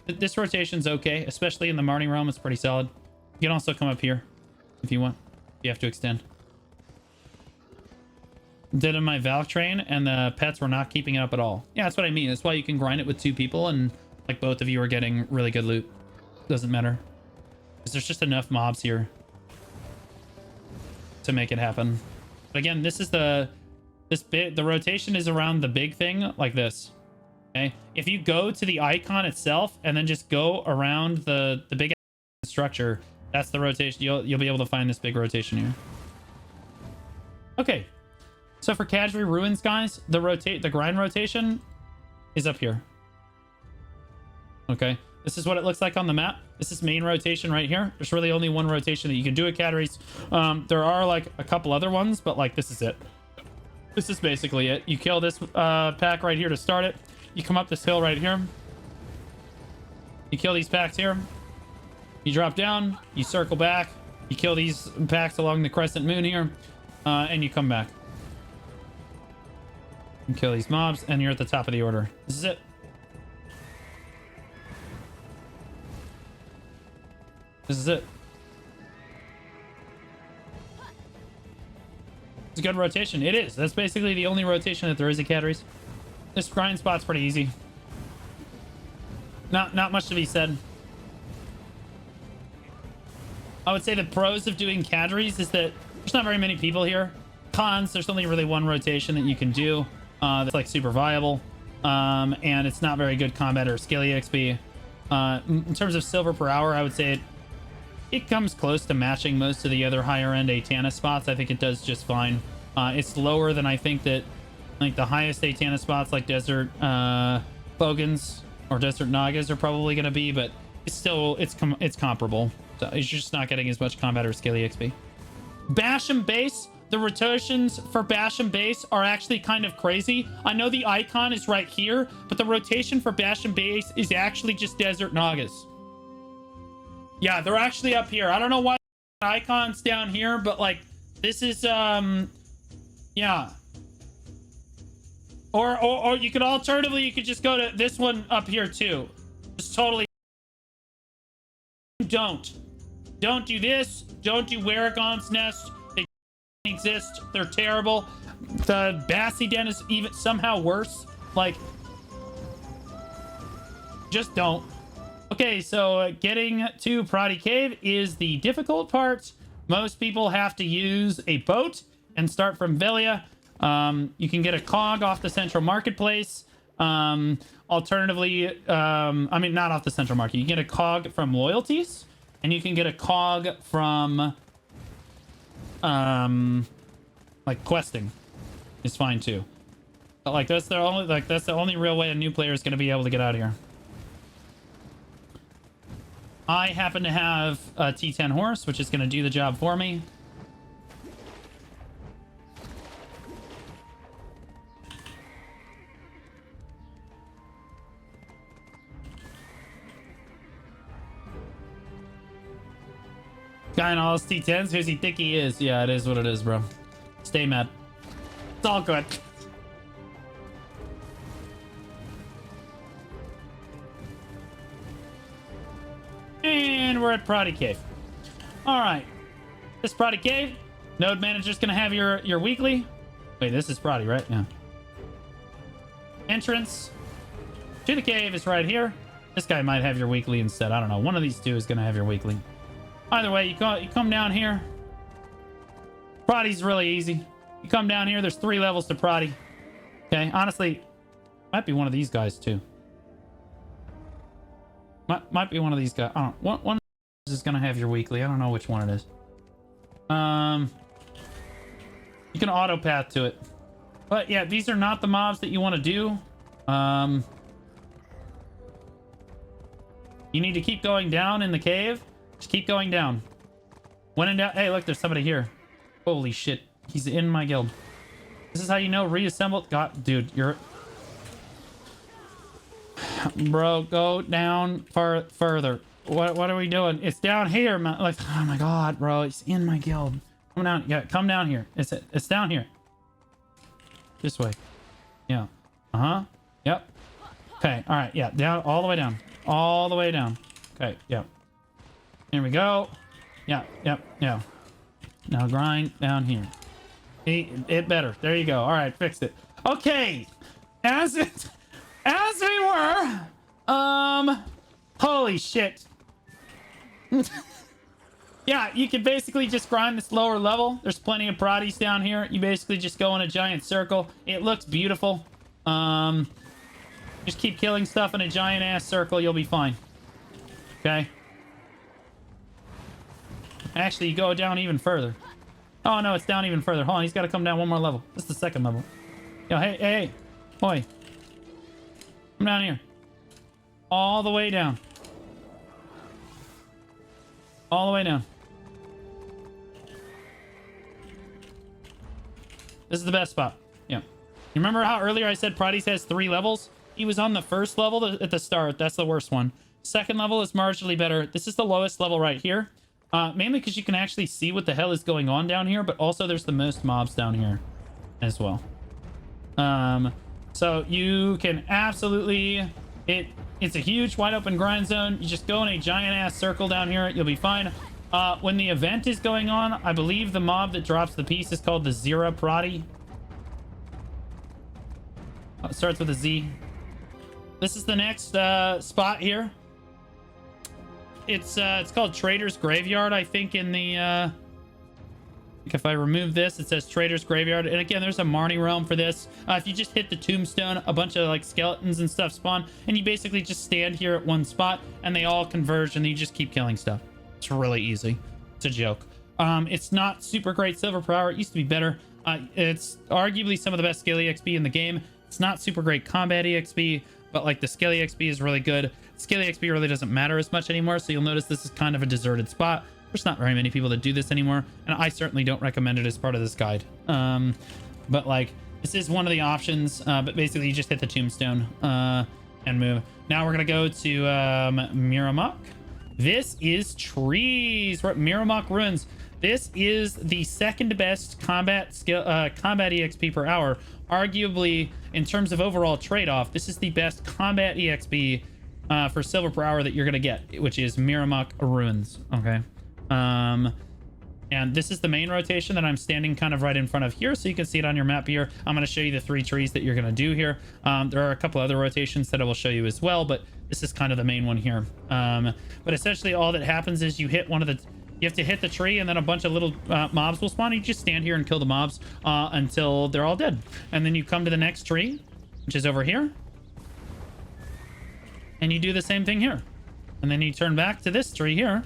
this rotation's okay, especially in the Marnie realm. It's pretty solid. You can also come up here if you want. You have to extend. Did in my Valk train, and the pets were not keeping it up at all. Yeah, that's what I mean. That's why you can grind it with 2 people, and like both of you are getting really good loot. Doesn't matter, because there's just enough mobs here to make it happen. But again, this is the rotation is around the big thing like this. Okay, if you go to the icon itself and then just go around the big structure, that's the rotation. You'll be able to find this big rotation here. Okay, so for Cadry Ruins, guys, the grind rotation is up here. Okay, this is what it looks like on the map. This is main rotation right here. There's really only one rotation that you can do at Cadry's. There are like a couple other ones, but like this is it. This is basically it. You kill this pack right here to start it. You come up this hill right here. You kill these packs here. You drop down. You circle back. You kill these packs along the Crescent Moon here. And you come back. You kill these mobs, and you're at the top of the order. This is it. This is it. It's a good rotation. It is. That's basically the only rotation that there is at Cadry's. This grind spot's pretty easy. Not much to be said. I would say the pros of doing Cadry's is that there's not very many people here. Cons, there's only really one rotation that you can do that's like super viable. And it's not very good combat or skill EXP. In terms of silver per hour, I would say it comes close to matching most of the other higher end Atanis spots. I think it does just fine. It's lower than I think that like the highest Atanis spots like Desert Fogans or Desert Nages are probably going to be, but it's still it's comparable. So it's just not getting as much combat or skill EXP. Bashim base, the rotations for Bashim base are actually kind of crazy. I know the icon is right here, but the rotation for Bashim base is actually just Desert Nages. Yeah, they're actually up here. I don't know why the icon's down here, but like this is yeah. Or you could alternatively, you could just go to this one up here too. Just totally don't do this. Don't do Waragon's Nest. They exist. They're terrible. The Bassy Den is even somehow worse. Like, just don't. Okay, so getting to Protty Cave is the difficult part. Most people have to use a boat and start from Velia. You can get a cog off the central marketplace. Alternatively, I mean, not off the central market. You can get a cog from loyalties, and you can get a cog from like questing is fine too. But like that's the only real way a new player is going to be able to get out of here. I happen to have a T10 horse, which is going to do the job for me. Guy in all his T10s, who's he think he is? Yeah, it is what it is, bro. Stay mad. It's all good. And we're at Protty Cave. All right. This Protty Cave. Node manager's gonna have your weekly. Wait, this is Protty, right? Yeah. Entrance to the cave is right here. This guy might have your weekly instead. I don't know. One of these two is gonna have your weekly. Either way, you come down here. Protty's really easy. You come down here. There's 3 levels to Protty. Okay, honestly, might be one of these guys too. Might be one of these guys. I don't know. One is gonna have your weekly. I don't know which one it is. You can auto path to it. But yeah, these are not the mobs that you want to do. You need to keep going down in the cave. Just keep going down. When in doubt, hey, look, there's somebody here. Holy shit, he's in my guild. This is how you know reassembled. God, dude, you're... Bro, go down further. What are we doing? It's down here, man. Like, oh my god, bro, it's in my guild. Come down. Yeah, come down here. It's down here. This way. Yeah. Yep. Okay. All right. Yeah. Down. All the way down. All the way down. Okay. Yep. Here we go. Yeah. Yep. Yeah. Now grind down here. It better. There you go. All right. Fixed it. Okay. As we were. Holy shit. Yeah, you can basically just grind this lower level. There's plenty of Prottys down here. You basically just go in a giant circle. It looks beautiful. Just keep killing stuff in a giant ass circle. You'll be fine. Okay. Actually, you go down even further. Oh, no, it's down even further. Hold on, he's got to come down one more level. This is the second level. Yo, hey. Boy. Come down here. All the way down. All the way down. This is the best spot. Yeah. You remember how earlier I said Protty has 3 levels? He was on the first level at the start. That's the worst one. Second level is marginally better. This is the lowest level right here. Mainly because you can actually see what the hell is going on down here, but also there's the most mobs down here as well. So you can absolutely... It's a huge wide open grind zone. You just go in a giant ass circle down here. You'll be fine. When the event is going on, I believe the mob that drops the piece is called the Tshira Protty. It starts with a Z. This is the next spot here. It's called Traitor's Graveyard, I think, in the if I remove this, it says Traitor's Graveyard. And again, there's a Marnie realm for this. If you just hit the tombstone, a bunch of like skeletons and stuff spawn, and you basically just stand here at one spot and they all converge and you just keep killing stuff. It's really easy. It's a joke. It's not super great silver per hour. It used to be better. It's arguably some of the best skill EXP in the game. It's not super great combat EXP, but like the skill EXP is really good. Skill EXP really doesn't matter as much anymore, so you'll notice this is kind of a deserted spot. There's not very many people that do this anymore, and I certainly don't recommend it as part of this guide. But like, this is one of the options, but basically you just hit the tombstone and move. Now we're gonna go to Mirumok. This is trees. We're at Mirumok Ruins. This is the second best combat EXP per hour. Arguably, in terms of overall trade-off, this is the best combat EXP for silver per hour that you're gonna get, which is Mirumok Ruins. Okay. And this is the main rotation that I'm standing kind of right in front of here, so you can see it on your map here. I'm going to show you the 3 trees that you're going to do here. There are a couple other rotations that I will show you as well, but this is kind of the main one here. But essentially all that happens is you hit you have to hit the tree, and then a bunch of little mobs will spawn. You just stand here and kill the mobs until they're all dead. And then you come to the next tree, which is over here, and you do the same thing here. And then you turn back to this tree here,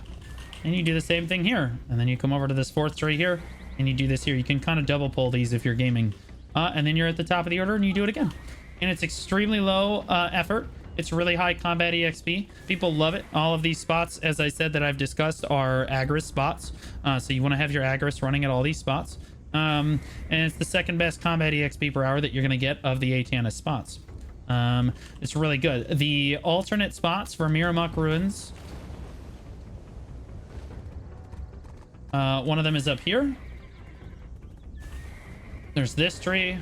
and you do the same thing here. And then you come over to this 4th tree here, and you do this here. You can kind of double pull these if you're gaming. And then you're at the top of the order, and you do it again. And it's extremely low effort. It's really high combat EXP. People love it. All of these spots, as I said, that I've discussed are Agris spots. So you want to have your Agris running at all these spots. And it's the second best combat EXP per hour that you're going to get of the Atanis spots. It's really good. The alternate spots for Mirumok Ruins... one of them is up here. There's this tree,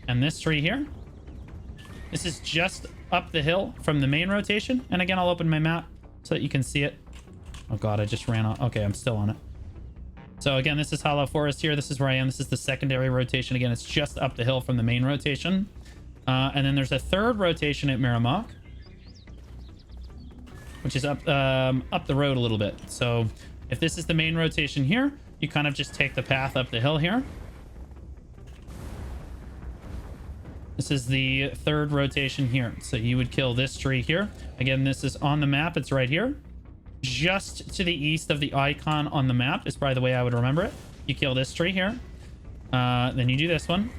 and this tree here. This is just up the hill from the main rotation. And again, I'll open my map so that you can see it. Oh god, I just ran off. Okay, I'm still on it. So again, this is Hollow Forest here. This is where I am. This is the secondary rotation. Again, it's just up the hill from the main rotation. And then there's a 3rd rotation at Mirumok, which is up the road a little bit. So if this is the main rotation here, you kind of just take the path up the hill here. This is the 3rd rotation here. So you would kill this tree here. Again, this is on the map. It's right here. Just to the east of the icon on the map is probably the way I would remember it. You kill this tree here. Then you do this one.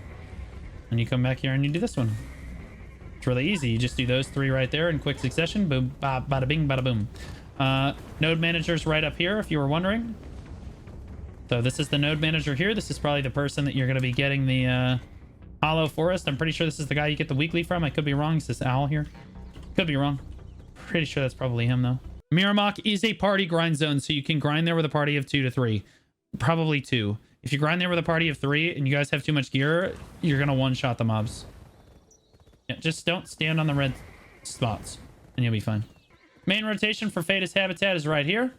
And you come back here and you do this one. It's really easy. You just do those 3 right there in quick succession. Boom, bada bing, bada boom. Node manager's right up here, if you were wondering. So this is the node manager here. This is probably the person that you're going to be getting the Hollow Forest. I'm pretty sure this is the guy you get the weekly from. I could be wrong. It says Owl here. Could be wrong. Pretty sure that's probably him though. Mirumok is a party grind zone, so you can grind there with a party of 2 to 3. Probably 2. If you grind there with a party of 3 and you guys have too much gear, you're gonna one-shot the mobs. Yeah, just don't stand on the red spots and you'll be fine. Main rotation for Fadus habitat is right here.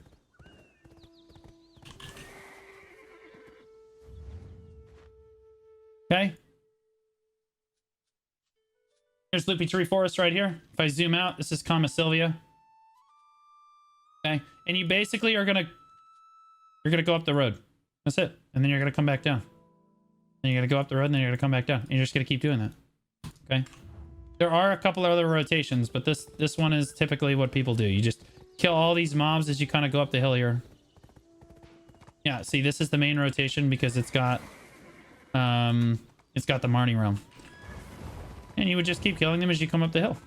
Okay. There's Loopy Tree Forest right here. If I zoom out, this is Kama Sylvia. Okay. And you basically are gonna go up the road. That's it. And then you're gonna come back down. Then you're gonna go up the road and then you're gonna come back down. And you're just gonna keep doing that. Okay. There are a couple other rotations, but this one is typically what people do. You just kill all these mobs as you kind of go up the hill here. Yeah, see, this is the main rotation because it's got the Marnie realm. And you would just keep killing them as you come up the hill.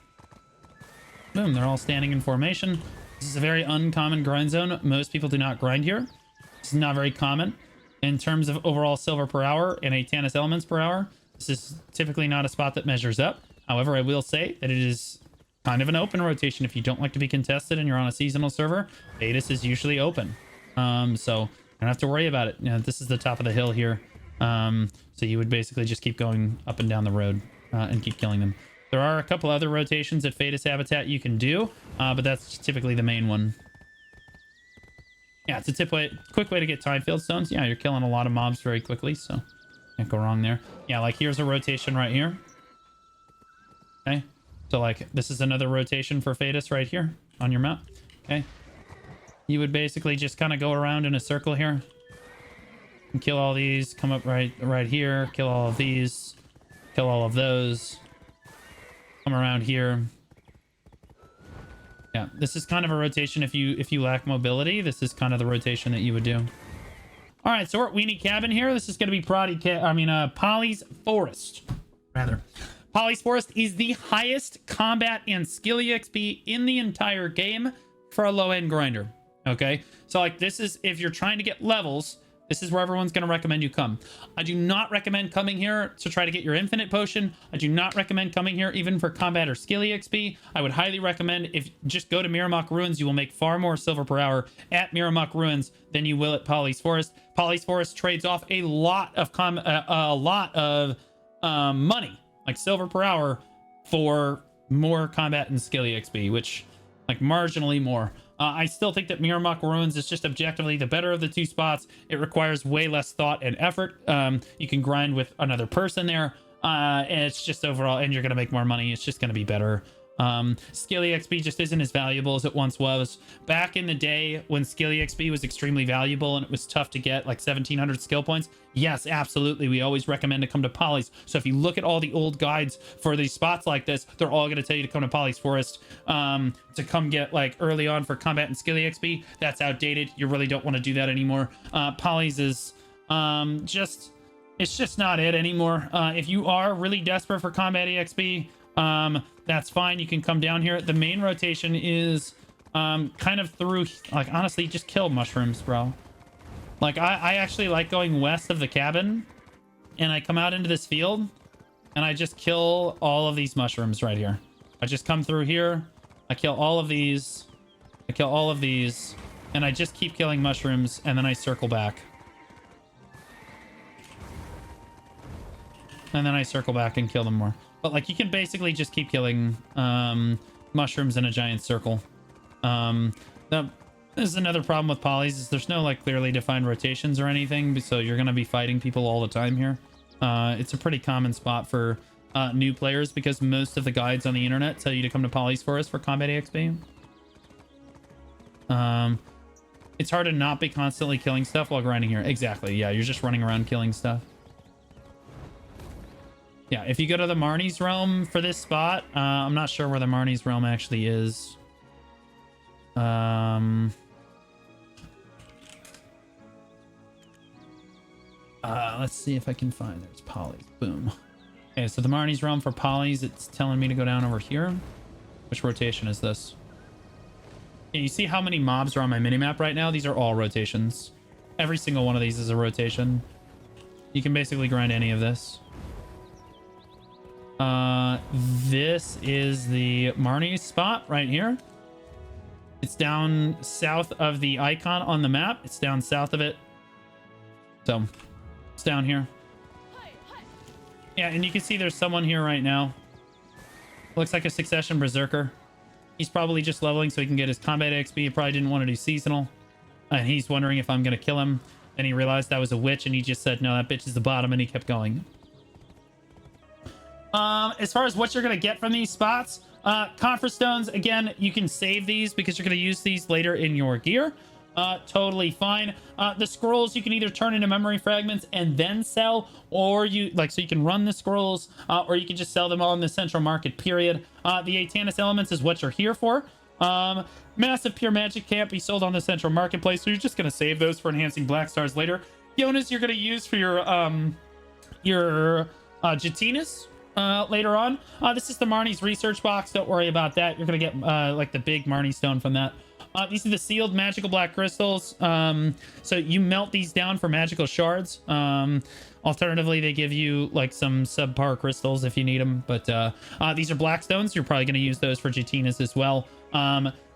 Boom, they're all standing in formation. This is a very uncommon grind zone. Most people do not grind here. This is not very common. In terms of overall silver per hour and Atanis elements per hour, this is typically not a spot that measures up. However, I will say that it is kind of an open rotation. If you don't like to be contested and you're on a seasonal server, Fadus is usually open. So you don't have to worry about it. You know, this is the top of the hill here. So you would basically just keep going up and down the road and keep killing them. There are a couple other rotations at Fadus habitat you can do, but that's typically the main one. Yeah, it's a quick way to get time field stones. Yeah, you're killing a lot of mobs very quickly, so can't go wrong there. Yeah, like here's a rotation right here. Okay, so like this is another rotation for Fadus right here on your map. Okay, you would basically just kind of go around in a circle here and kill all these, come up right here, kill all of these, kill all of those, come around here. Yeah, this is kind of a rotation if you lack mobility. This is kind of the rotation that you would do. All right, so we're at Weenie Cabin here. This is going to be Polly's Forest, rather. Polly's Forest is the highest combat and skill EXP in the entire game for a low-end grinder. Okay, so like this is, if you're trying to get levels, this is where everyone's going to recommend you come. I do not recommend coming here to try to get your infinite potion. I do not recommend coming here even for combat or skill EXP. I would highly recommend if just go to Mirumok Ruins. You will make far more silver per hour at Mirumok Ruins than you will at Polly's Forest. Polly's Forest trades off a lot of money, like silver per hour, for more combat and skill EXP, which like marginally more. I still think that Mirumok Ruins is just objectively the better of the two spots. It requires way less thought and effort. You can grind with another person there, and it's just overall, and you're going to make more money. It's just going to be better. Skill EXP just isn't as valuable as it once was. Back in the day when skill EXP was extremely valuable and it was tough to get, like 1700 skill points, yes, absolutely, we always recommend to come to Polly's. So if you look at all the old guides for these spots like this, they're all going to tell you to come to Polly's Forest to come get like early on for combat and skill EXP. That's outdated. You really don't want to do that anymore. Polly's is it's just not it anymore. If you are really desperate for combat EXP, that's fine. You can come down here. The main rotation is kind of through, like, honestly, just kill mushrooms, bro. Like, I actually like going west of the cabin, and I come out into this field, and I just kill all of these mushrooms right here. I just come through here, I kill all of these, I kill all of these, and I just keep killing mushrooms, and then I circle back. And then I circle back and kill them more. But like, you can basically just keep killing mushrooms in a giant circle. This is another problem with polys, is there's no like clearly defined rotations or anything, so you're going to be fighting people all the time here. It's a pretty common spot for new players because most of the guides on the internet tell you to come to Polly's Forest for combat EXP. It's hard to not be constantly killing stuff while grinding here. Exactly, yeah, you're just running around killing stuff. Yeah, if you go to the Marnie's Realm for this spot, I'm not sure where the Marnie's Realm actually is. Let's see if I can find. There's Polly's. Boom. Okay, so the Marnie's Realm for Polly's, it's telling me to go down over here. Which rotation is this? Yeah, you see how many mobs are on my minimap right now? These are all rotations. Every single one of these is a rotation. You can basically grind any of this. This is the Marnie spot right here. It's down south of the icon on the map. It's down south of it. So it's down here. Yeah, and you can see there's someone here right now. Looks like a Succession Berserker. He's probably just leveling so he can get his combat XP. He probably didn't want to do seasonal. And he's wondering if I'm going to kill him. Then he realized that was a witch and he just said, no, that bitch is the bottom, and he kept going. As far as what you're going to get from these spots, Coffer Stones, again, you can save these because you're going to use these later in your gear. Totally fine. The scrolls you can either turn into memory fragments and then sell, or so you can run the scrolls, or you can just sell them all in the central market, period. The Atanis elements is what you're here for. Massive pure magic can't be sold on the central marketplace, so you're just going to save those for enhancing black stars later. Yonas you're going to use for your Jatinas later on. This is the Marnie's research box. Don't worry about that. You're going to get like the big Marnie stone from that. These are the sealed magical black crystals. So you melt these down for magical shards. Alternatively, they give you like some subpar crystals if you need them. But these are black stones. You're probably going to use those for Jatinas as well.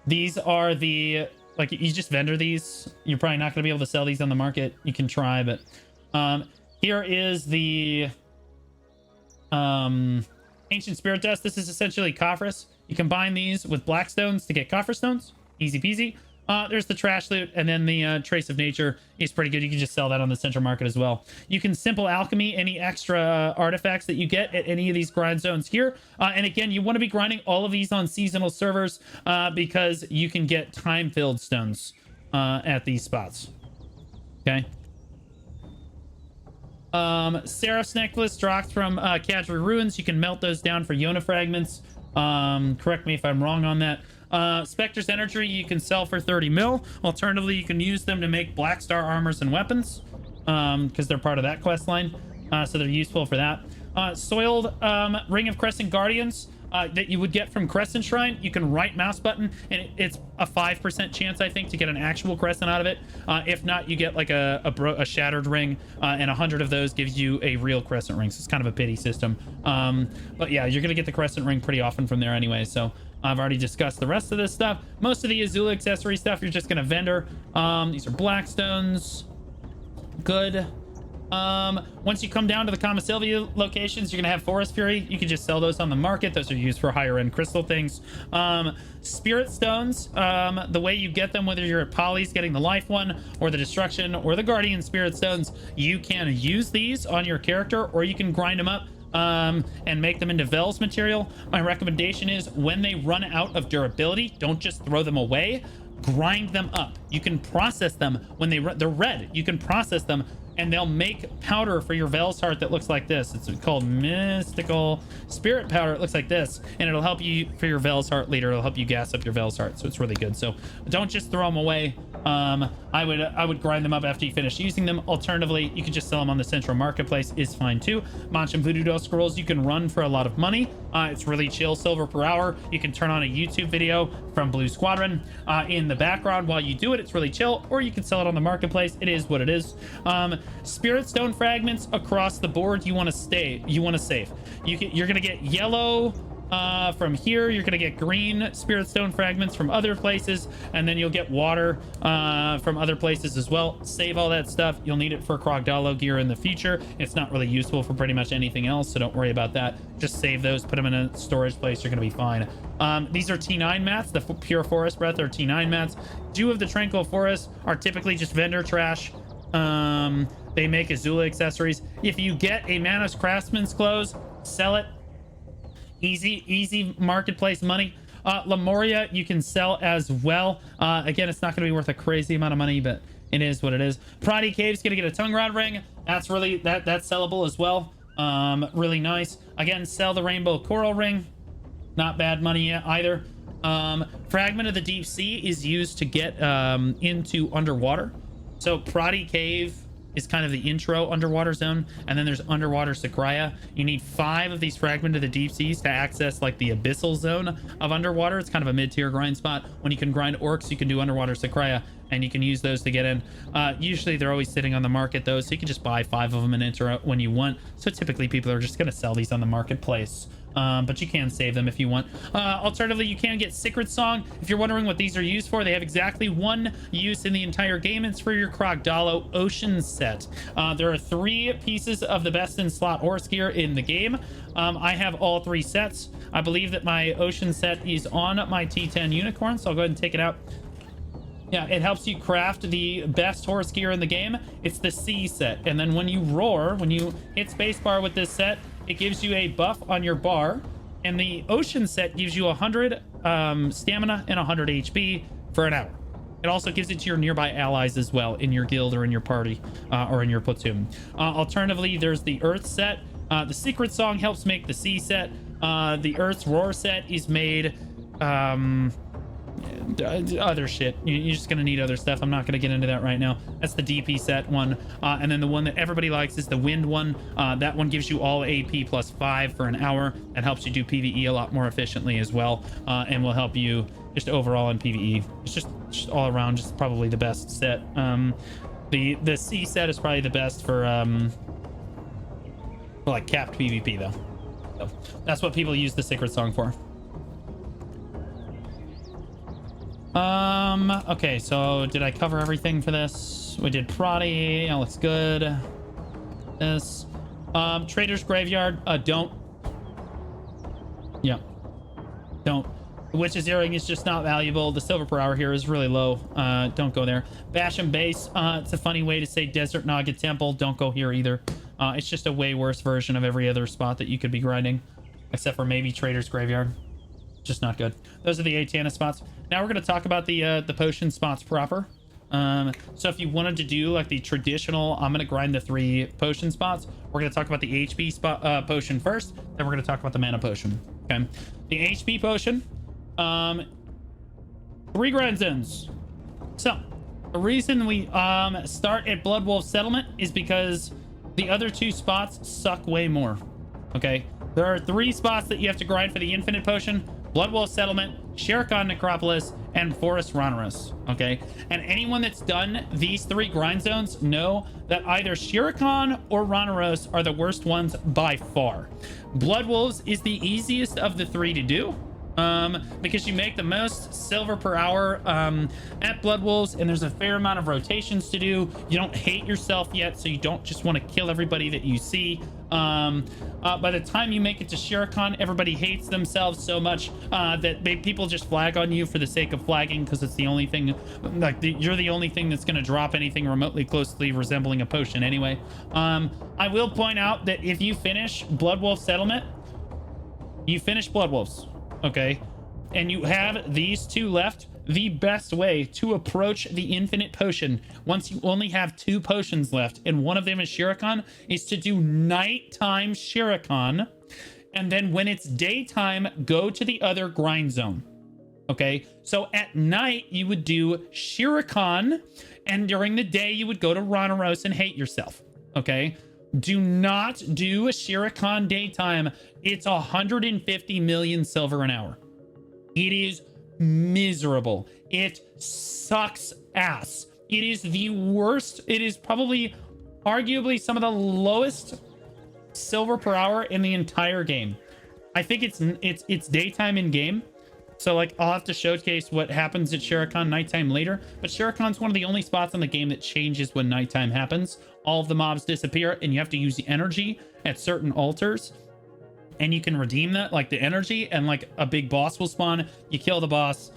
These are the, like, you just vendor these. You're probably not going to be able to sell these on the market. You can try, but here is the ancient spirit dust. This is essentially Coffrus. You combine these with black stones to get Coffer Stones. Easy peasy. There's the trash loot, and then the trace of nature is pretty good. You can just sell that on the central market as well. You can simple alchemy any extra artifacts that you get at any of these grind zones here. And again, you want to be grinding all of these on seasonal servers because you can get time-filled stones at these spots. Okay. Seraph's necklace dropped from Cadry ruins. You can melt those down for Yona fragments. Correct me if I'm wrong on that. Spectre's energy you can sell for 30 mil. Alternatively, you can use them to make black star armors and weapons because they're part of that quest line, so they're useful for that. Soiled ring of Crescent guardians that you would get from Crescent Shrine. You can right mouse button and it's a 5% chance, I think, to get an actual Crescent out of it. If not, you get like a shattered ring, and 100 of those gives you a real Crescent ring, so it's kind of a pity system. But yeah, you're gonna get the Crescent ring pretty often from there anyway, so I've already discussed the rest of this stuff. Most of the Azula accessory stuff you're just gonna vendor. These are black stones. Good. Once you come down to the Kama Sylvia locations, you're gonna have Forest Fury. You can just sell those on the market. Those are used for higher end crystal things. Spirit stones, the way you get them, whether you're at Poly's getting the life one or the destruction or the guardian spirit stones, you can use these on your character, or you can grind them up and make them into Vel's material. My recommendation is when they run out of durability, don't just throw them away, grind them up. You can process them when they're red. You can process them and they'll make powder for your Vel's heart that looks like this. It's called mystical spirit powder. It looks like this, and it'll help you for your Vel's heart later. It'll help you gas up your Vel's heart, so it's really good. So don't just throw them away. I would grind them up after you finish using them. Alternatively, you can just sell them on the central marketplace, is fine too. Manshaum Voodoo Doll scrolls you can run for a lot of money. It's really chill, silver per hour. You can turn on a YouTube video from Blue Squadron in the background while you do it. It's really chill, or you can sell it on the marketplace. It is what it is. Spirit stone fragments across the board you want to save. You're gonna get yellow from here. You're gonna get green spirit stone fragments from other places, and then you'll get water from other places as well. Save all that stuff. You'll need it for Krogdalo gear in the future. It's not really useful for pretty much anything else, so don't worry about that. Just save those, put them in a storage place. You're gonna be fine. These are T9 mats. The pure forest breath are T9 mats. Dew of the Tranquil Forest are typically just vendor trash. They make Azula accessories. If you get a Manos Craftsman's clothes, sell it. Easy marketplace money. Lemuria you can sell as well. Again, it's not going to be worth a crazy amount of money, but it is what it is. Protty Cave's going to get a tongue rod ring. That's really that's sellable as well. Really nice. Again, sell the rainbow coral ring. Not bad money either. Fragment of the deep sea is used to get into underwater. So Protty Cave is kind of the intro underwater zone, and then there's underwater Sakraya. You need 5 of these Fragment of the Deep Seas to access like the abyssal zone of underwater. It's kind of a mid-tier grind spot. When you can grind orcs, you can do underwater Sakraya, and you can use those to get in. Usually they're always sitting on the market though, so you can just buy 5 of them and enter when you want. So typically people are just going to sell these on the marketplace. But you can save them if you want. Alternatively, you can get Secret Song. If you're wondering what these are used for, they have exactly one use in the entire game. It's for your Krogdalo Ocean set. There are 3 pieces of the best in slot horse gear in the game. I have all 3 sets. I believe that my Ocean set is on my T10 Unicorn, so I'll go ahead and take it out. Yeah, it helps you craft the best horse gear in the game. It's the C set. And then when you roar, when you hit spacebar with this set, it gives you a buff on your bar. And the Ocean set gives you 100 stamina and 100 HP for an hour. It also gives it to your nearby allies as well in your guild or in your party or in your platoon. Alternatively, there's the Earth set. The Secret Song helps make the C set. The Earth's Roar set is made... other shit. You're just gonna need other stuff. I'm not gonna get into that right now. That's the DP set one, and then the one that everybody likes is the wind one. That one gives you all AP plus 5 for an hour. That helps you do PvE a lot more efficiently as well, and will help you just overall in PvE. It's just all around just probably the best set. The C set is probably the best for like capped PvP though. So that's what people use the Secret Song for. Okay, so did I cover everything for this? We did Protty. That looks good. This Traitor's Graveyard, don't. Yeah, don't. The Witch's Earring is just not valuable. The silver per hour here is really low. Don't go there. Bashim Base, it's a funny way to say Desert Naga Temple. Don't go here either. It's just a way worse version of every other spot that you could be grinding, except for maybe Traitor's Graveyard. Just not good. Those are the Atana spots. Now we're going to talk about the potion spots proper. So if you wanted to do like the traditional, I'm going to grind the 3 potion spots. We're going to talk about the HP spot potion first. Then we're going to talk about the mana potion. Okay. The HP potion, 3 grind zones. So the reason we start at Blood Wolf Settlement is because the other 2 spots suck way more. Okay. There are 3 spots that you have to grind for the infinite potion: Blood Wolf Settlement, Sherekhan Necropolis, and Forest Ronaros. Okay, and anyone that's done these 3 grind zones know that either Sherekhan or Ronaros are the worst ones by far. Blood Wolves is the easiest of the 3 to do, because you make the most silver per hour at Blood Wolves, and there's a fair amount of rotations to do. You don't hate yourself yet, so you don't just want to kill everybody that you see. By the time you make it to Sherekhan, everybody hates themselves so much that people just flag on you for the sake of flagging, because it's the only thing, like you're the only thing that's going to drop anything remotely closely resembling a potion anyway. I will point out that if you finish Blood Wolf Settlement, you finish Blood Wolves, okay, and you have these 2 left, the best way to approach the infinite potion, once you only have 2 potions left and one of them is Sherekhan, is to do nighttime Sherekhan, and then when it's daytime, go to the other grind zone. Okay, so at night you would do Sherekhan, and during the day you would go to Ronaros and hate yourself. Okay, do not do Sherekhan daytime. It's 150 million silver an hour. It is miserable. It sucks ass. It is the worst. It is probably arguably some of the lowest silver per hour in the entire game. I think it's daytime in game, so like I'll have to showcase what happens at Sherekhan nighttime later, but Sherekhan's one of the only spots in the game that changes when nighttime happens. All of the mobs disappear and you have to use the energy at certain altars, and you can redeem that, like the energy, and like a big boss will spawn. You kill the boss,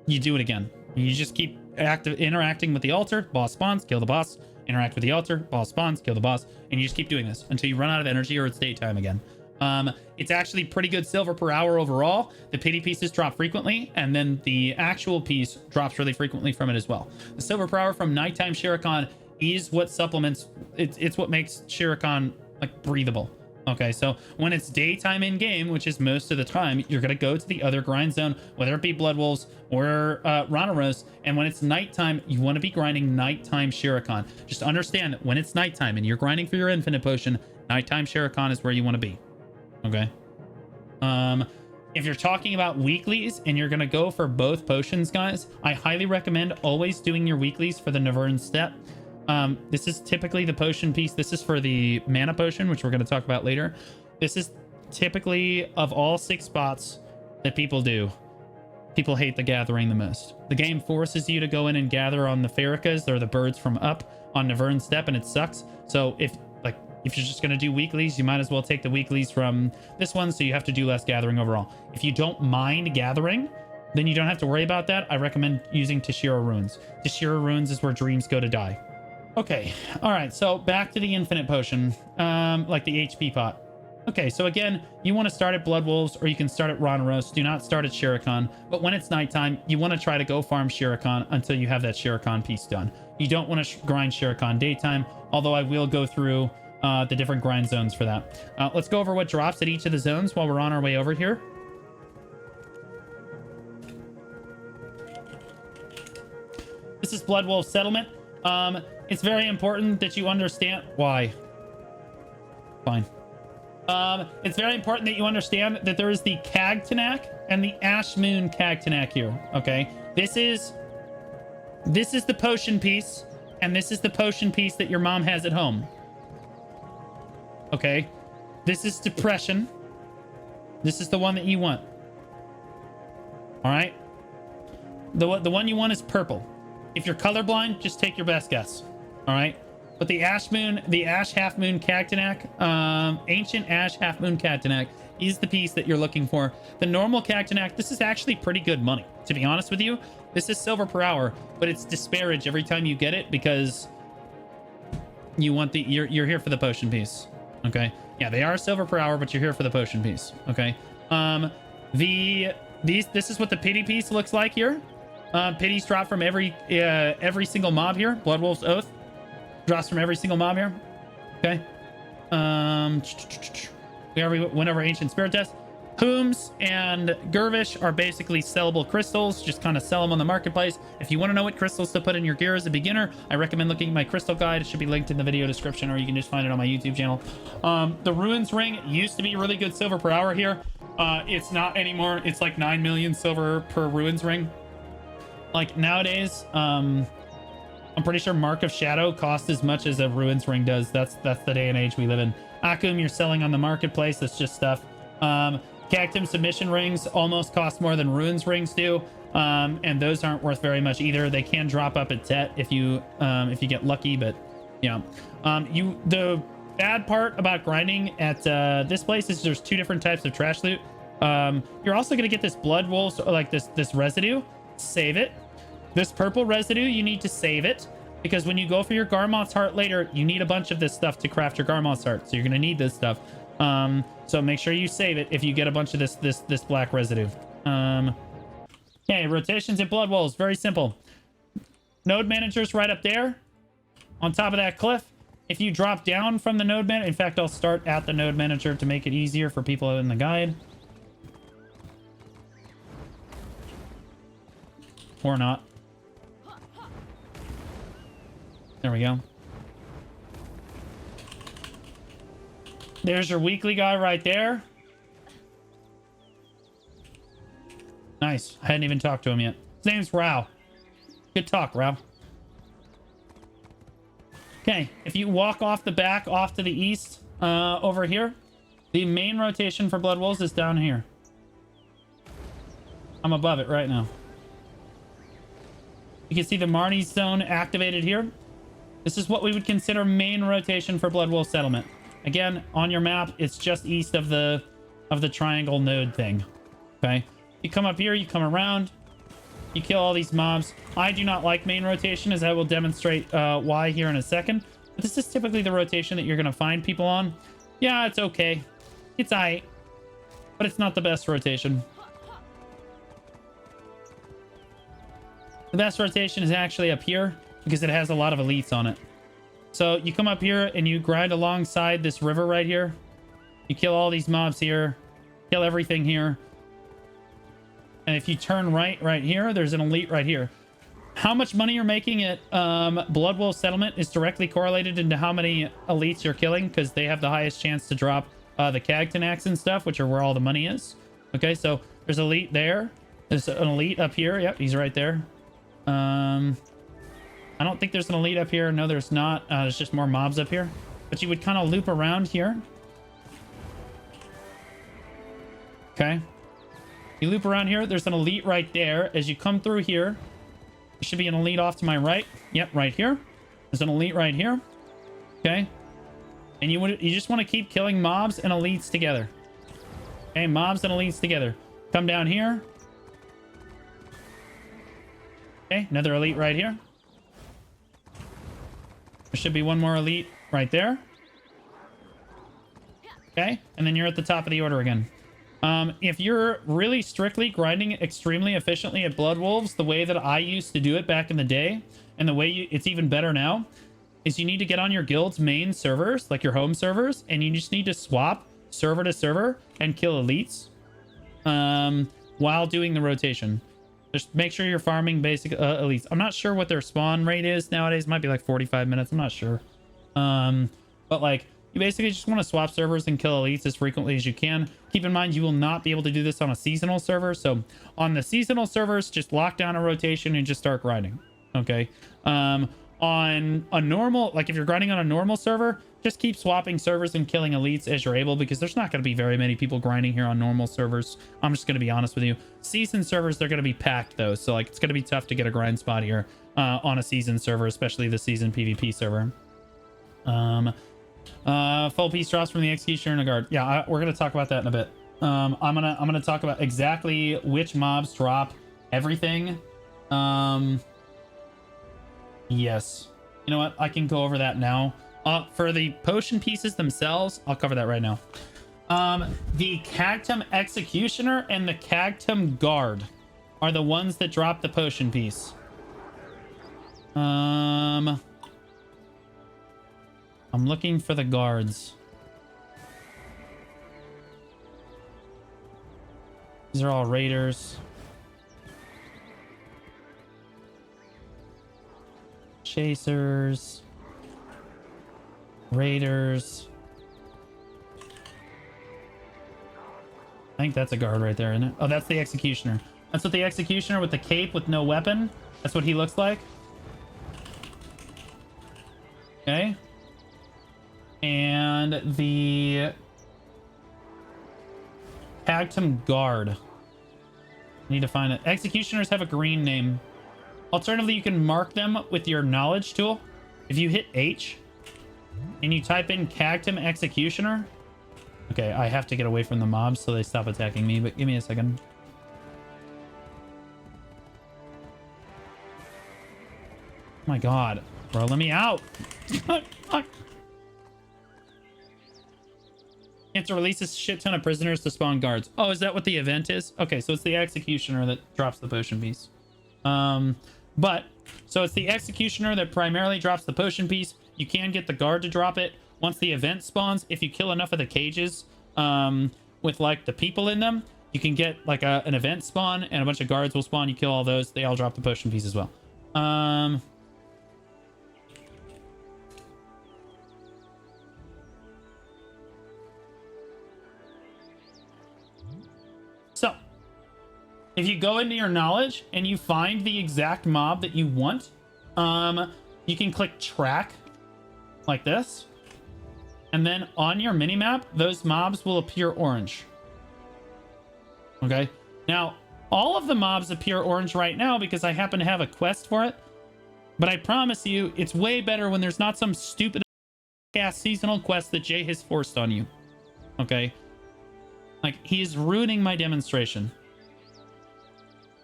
you do it again. You just keep interacting with the altar, boss spawns, kill the boss, interact with the altar, boss spawns, kill the boss, and you just keep doing this until you run out of energy or it's daytime again. It's actually pretty good silver per hour overall. The pity pieces drop frequently, and then the actual piece drops really frequently from it as well. The silver per hour from nighttime Sherekhan is what supplements, it's what makes Sherekhan like breathable. Okay, so when it's daytime in game, which is most of the time, you're going to go to the other grind zone, whether it be Blood Wolves or Ronaros. And when it's nighttime, you want to be grinding nighttime Sherekhan. Just understand that when it's nighttime and you're grinding for your infinite potion, nighttime Sherekhan is where you want to be. Okay. If you're talking about weeklies and you're going to go for both potions, guys, I highly recommend always doing your weeklies for the Navern Steppe. This is typically the potion piece. This is for the mana potion, which we're going to talk about later. This is typically, of all 6 spots that people do, people hate the gathering the most. The game forces you to go in and gather on the Farrakas, or the birds from up on Navern Steppe, and it sucks. So if you're just going to do weeklies, you might as well take the weeklies from this one, so you have to do less gathering overall. If you don't mind gathering, then you don't have to worry about that. I recommend using Tshira runes. Tshira runes is where dreams go to die. Okay, all right, so back to the infinite potion, like the HP pot. Okay, so again, you want to start at Blood Wolves, or you can start at Ronaros. Do not start at Sherekhan, but when it's nighttime, you want to try to go farm Sherekhan until you have that Sherekhan piece done. You don't want to grind Sherekhan daytime, although I will go through the different grind zones for that. Let's go over what drops at each of the zones while we're on our way over here. This is Blood Wolf Settlement. It's very important that you understand why. Fine. It's very important that you understand that there is the Cagtanak and the Ash Moon Cagtanak here. Okay, this is the potion piece, and this is the potion piece that your mom has at home. Okay, this is depression. This is the one that you want. All right, the one you want is purple. If you're colorblind, just take your best guess. All right, but the Ash Half Moon Cagtanak, Ancient Ash Half Moon Cagtanak is the piece that you're looking for. The normal Cagtanak, this is actually pretty good money, to be honest with you. This is silver per hour, but it's disparaged every time you get it because you want you're here for the potion piece. Okay, yeah, they are silver per hour, but you're here for the potion piece. Okay, this is what the pity piece looks like here. Pities drop from every single mob here. Blood Wolf's Oath drops from every single mob here. Okay. Whenever Ancient Spirit Test. Hooms and Gervish are basically sellable crystals. Just kind of sell them on the marketplace. If you want to know what crystals to put in your gear as a beginner, I recommend looking at my crystal guide. It should be linked in the video description, or you can just find it on my YouTube channel. The Ruins Ring used to be really good silver per hour here. It's not anymore. It's like 9 million silver per Ruins Ring. Like nowadays, I'm pretty sure Mark of Shadow costs as much as a Ruins Ring does. That's the day and age we live in. Akum, you're selling on the marketplace. That's just stuff. Cactum submission rings almost cost more than Ruins rings do, and those aren't worth very much either. They can drop up at Tet if you get lucky, but yeah. The bad part about grinding at this place is there's 2 different types of trash loot. You're also gonna get this Blood Wolves, like this residue. Save it. This purple residue, you need to save it, because when you go for your Garmoth's Heart later, you need a bunch of this stuff to craft your Garmoth's Heart, so you're gonna need this stuff. So make sure you save it if you get a bunch of this black residue. Okay, rotations at Blood Wolves, very simple. Node manager's right up there on top of that cliff. If you drop down from the node manager, in fact, I'll start at the node manager to make it easier for people in the guide. Or not. There we go. There's your weekly guy right there. Nice. I hadn't even talked to him yet. His name's Rao. Good talk, Rao. Okay, if you walk off the back, off to the east, over here, the main rotation for Blood Wolves is down here. I'm above it right now. You can see the Marnie's zone activated here. This is what we would consider main rotation for Blood Wolf Settlement. Again, on your map, it's just east of the triangle node thing. Okay, you come up here, you come around, you kill all these mobs. I do not like main rotation, as I will demonstrate why here in a second. But this is typically the rotation that you're going to find people on. Yeah, it's okay. It's aight. But it's not the best rotation. The best rotation is actually up here, because it has a lot of elites on it. So you come up here and you grind alongside this river right here. You kill all these mobs here, kill everything here. And if you turn right here, there's an elite right here. How much money you're making at Bloodwolf Settlement is directly correlated into how many elites you're killing, because they have the highest chance to drop the Cagtanax and stuff, which are where all the money is. Okay, so there's elite there. There's an elite up here. Yep, he's right there. I don't think there's an elite up here. No, there's not. There's just more mobs up here. But you would kind of loop around here. Okay. You loop around here. There's an elite right there. As you come through here, there should be an elite off to my right. Yep, right here. There's an elite right here. Okay. And you just want to keep killing mobs and elites together. Okay, mobs and elites together. Come down here. Okay, another elite right here. There should be one more elite right there. Okay, and then you're at the top of the order again. If you're really strictly grinding extremely efficiently at Blood Wolves, the way that I used to do it back in the day, and the way it's even better now, is you need to get on your guild's main servers, like your home servers, and you just need to swap server to server and kill elites while doing the rotation. Just make sure you're farming basic elites. I'm not sure what their spawn rate is nowadays. It might be like 45 minutes. I'm not sure. But like, you basically just want to swap servers and kill elites as frequently as you can. Keep in mind, you will not be able to do this on a seasonal server. So on the seasonal servers, just lock down a rotation and just start grinding. Okay. On a normal, like if you're grinding on a normal server, just keep swapping servers and killing elites as you're able, because there's not going to be very many people grinding here on normal servers. I'm just going to be honest with you. Season servers, they're going to be packed though. So like, it's going to be tough to get a grind spot here on a season server, especially the season PvP server. Full piece drops from the Executioner and the Guard. Yeah, we're going to talk about that in a bit. I'm gonna talk about exactly which mobs drop everything. Yes. You know what? I can go over that now. For the potion pieces themselves, I'll cover that right now. The Cagtum Executioner and the Cagtum Guard are the ones that drop the potion piece. I'm looking for the guards. These are all raiders. Chasers. Raiders. I think that's a guard right there, isn't it? Oh, that's the Executioner. That's what the Executioner with the cape with no weapon. That's what he looks like. Okay. And the Cagtum Guard. I need to find it. Executioners have a green name. Alternatively, you can mark them with your knowledge tool. If you hit H and you type in Cagtum Executioner. Okay, I have to get away from the mobs so they stop attacking me, but give me a second. Oh my god. Bro, let me out. You have to release a shit ton of prisoners to spawn guards. Oh, is that what the event is? Okay, so it's the Executioner that drops the potion piece. So it's the Executioner that primarily drops the potion piece. You can get the guard to drop it once the event spawns. If you kill enough of the cages with like the people in them, you can get like an event spawn and a bunch of guards will spawn. You kill all those, they all drop the potion piece as well. So if you go into your knowledge and you find the exact mob that you want, you can click track like this. And then on your minimap, those mobs will appear orange. Okay. Now, all of the mobs appear orange right now because I happen to have a quest for it. But I promise you, it's way better when there's not some stupid ass seasonal quest that Jay has forced on you. Okay. Like, he is ruining my demonstration.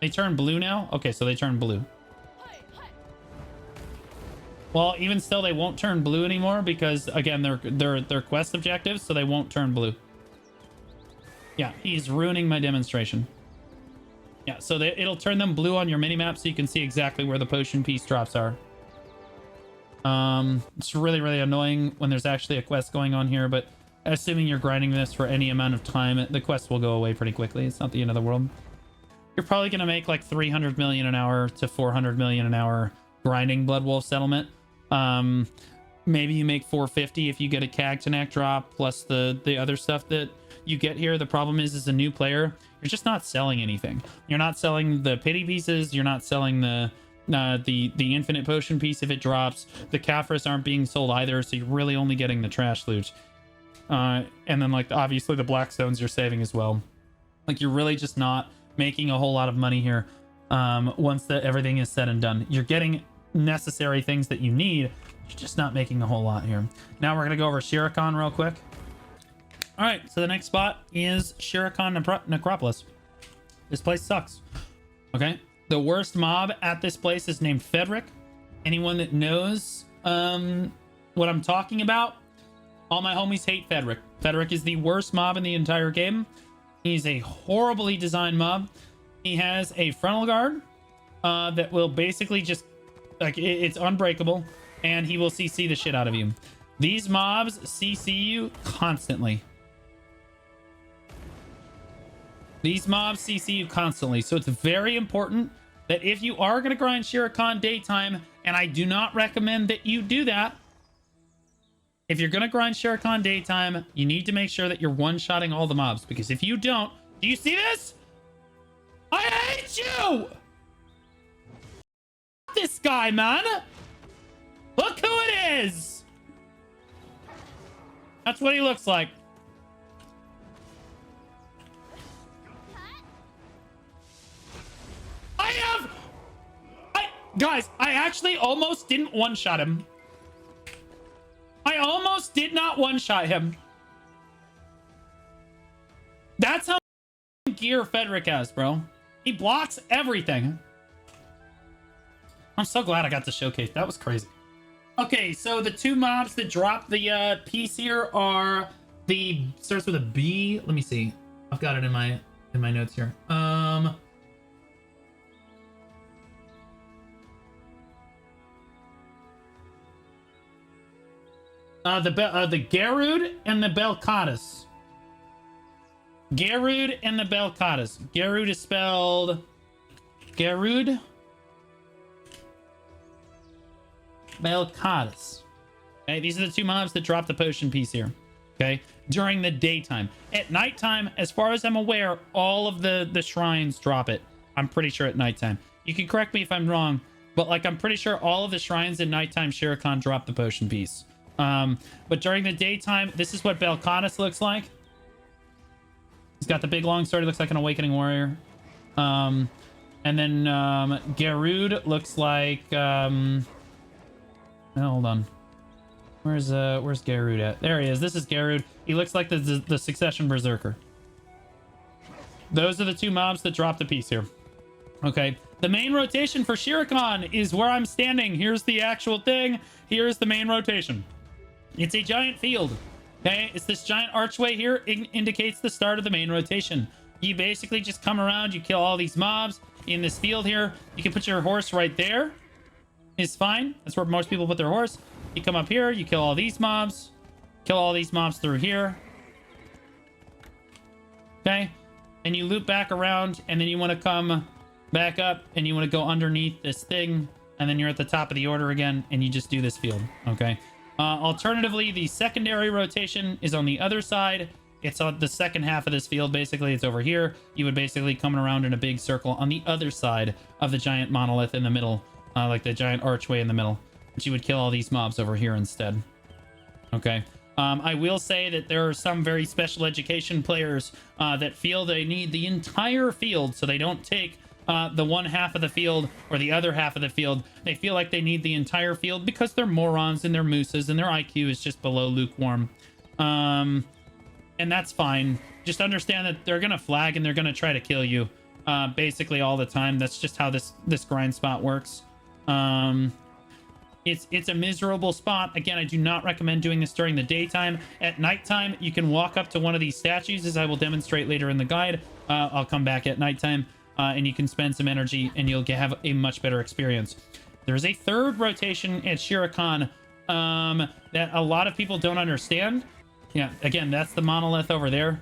They turn blue now? Okay, so they turn blue. Well, even still, they won't turn blue anymore because, again, they're quest objectives, so they won't turn blue. Yeah, he's ruining my demonstration. Yeah, so it'll turn them blue on your minimap so you can see exactly where the potion piece drops are. It's really, really annoying when there's actually a quest going on here, but assuming you're grinding this for any amount of time, the quest will go away pretty quickly. It's not the end of the world. You're probably going to make like 300 million an hour to 400 million an hour grinding Blood Wolf Settlement. Maybe you make 450 if you get a Cagtanak drop plus the other stuff that you get here. The problem is, as a new player, you're just not selling anything. You're not selling the pity pieces. You're not selling the infinite potion piece if it drops. The Caphras aren't being sold either, so you're really only getting the trash loot. And then, like, obviously the Blackstones you're saving as well. Like, you're really just not making a whole lot of money here once everything is said and done. You're getting necessary things that you need. You're just not making a whole lot here. Now we're going to go over Sherekhan real quick. All right, so the next spot is Sherekhan Necropolis. This place sucks. Okay, the worst mob at this place is named Fedric. Anyone that knows what I'm talking about, all my homies hate Fedric. Fedric is the worst mob in the entire game. He's a horribly designed mob. He has a frontal guard that will basically just, like, it's unbreakable, and he will CC the shit out of you. These mobs CC you constantly. These mobs CC you constantly. So it's very important that if you are going to grind Sherekhan daytime, and I do not recommend that you do that, if you're going to grind Sherekhan daytime, you need to make sure that you're one-shotting all the mobs. Because if you don't... Do you see this? I hate you! This guy, man! Look who it is! That's what he looks like. Guys, I actually almost didn't one-shot him. I almost did not one-shot him. That's how gear Fedric has, bro. He blocks everything. I'm so glad I got to showcase. That was crazy. Okay, so the two mobs that drop the piece here are the... Starts with a B. Let me see. I've got it in my notes here. The Garud and the Belcatus. Garud and the Belcatus. Garud is spelled Garud. Belcatus. Okay, these are the two mobs that drop the potion piece here. Okay, during the daytime. At nighttime, as far as I'm aware, all of the shrines drop it. I'm pretty sure at nighttime. You can correct me if I'm wrong, but like I'm pretty sure all of the shrines at nighttime Sherekhan drop the potion piece. But during the daytime, this is what Belcatus looks like. He's got the big long sword. He looks like an awakening warrior. And then Garud looks like hold on. Where's Garud at? There he is. This is Garud. He looks like the Succession Berserker. Those are the two mobs that drop the piece here. Okay. The main rotation for Sherekhan is where I'm standing. Here's the actual thing. Here's the main rotation. It's a giant field. Okay, it's this giant archway here. It indicates the start of the main rotation. You basically just come around, you kill all these mobs in this field here. You can put your horse right there. It's fine. That's where most people put their horse. You come up here, you kill all these mobs. Kill all these mobs through here. Okay, and you loop back around, and then you want to come back up, and you want to go underneath this thing, and then you're at the top of the order again, and you just do this field. Okay. Alternatively, the secondary rotation is on the other side. It's on the second half of this field. Basically, it's over here. You would basically come around in a big circle on the other side of the giant monolith in the middle, like the giant archway in the middle. But you would kill all these mobs over here instead. Okay. I will say that there are some very special education players that feel they need the entire field, so they don't take the one half of the field or the other half of the field. They feel like they need the entire field because they're morons and they're mooses and their IQ is just below lukewarm. And that's fine. Just understand that they're gonna flag and they're gonna try to kill you basically all the time. That's just how this grind spot works. It's a miserable spot. Again, I do not recommend doing this during the daytime. At nighttime, you can walk up to one of these statues, as I will demonstrate later in the guide. I'll come back at nighttime. And you can spend some energy and you'll have a much better experience. There's a third rotation at Sherekhan that a lot of people don't understand. Yeah, again, that's the monolith over there.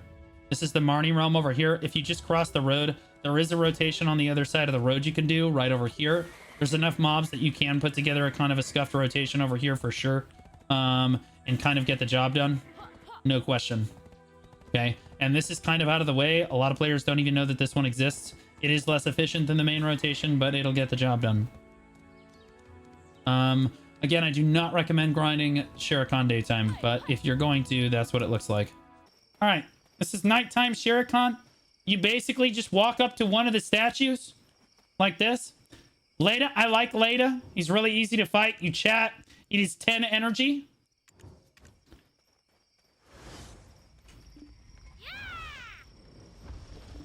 This is the Marnie realm over here. If you just cross the road, there is a rotation on the other side of the road you can do right over here. There's enough mobs that you can put together a kind of a scuffed rotation over here for sure. And kind of get the job done. No question. Okay, and this is kind of out of the way. A lot of players don't even know that this one exists. It is less efficient than the main rotation, but it'll get the job done. Again, I do not recommend grinding Sherekhan daytime, but if you're going to, that's what it looks like. All right, this is nighttime Sherekhan. You basically just walk up to one of the statues like this. Leda, I like Leda. He's really easy to fight. You chat. It is 10 energy.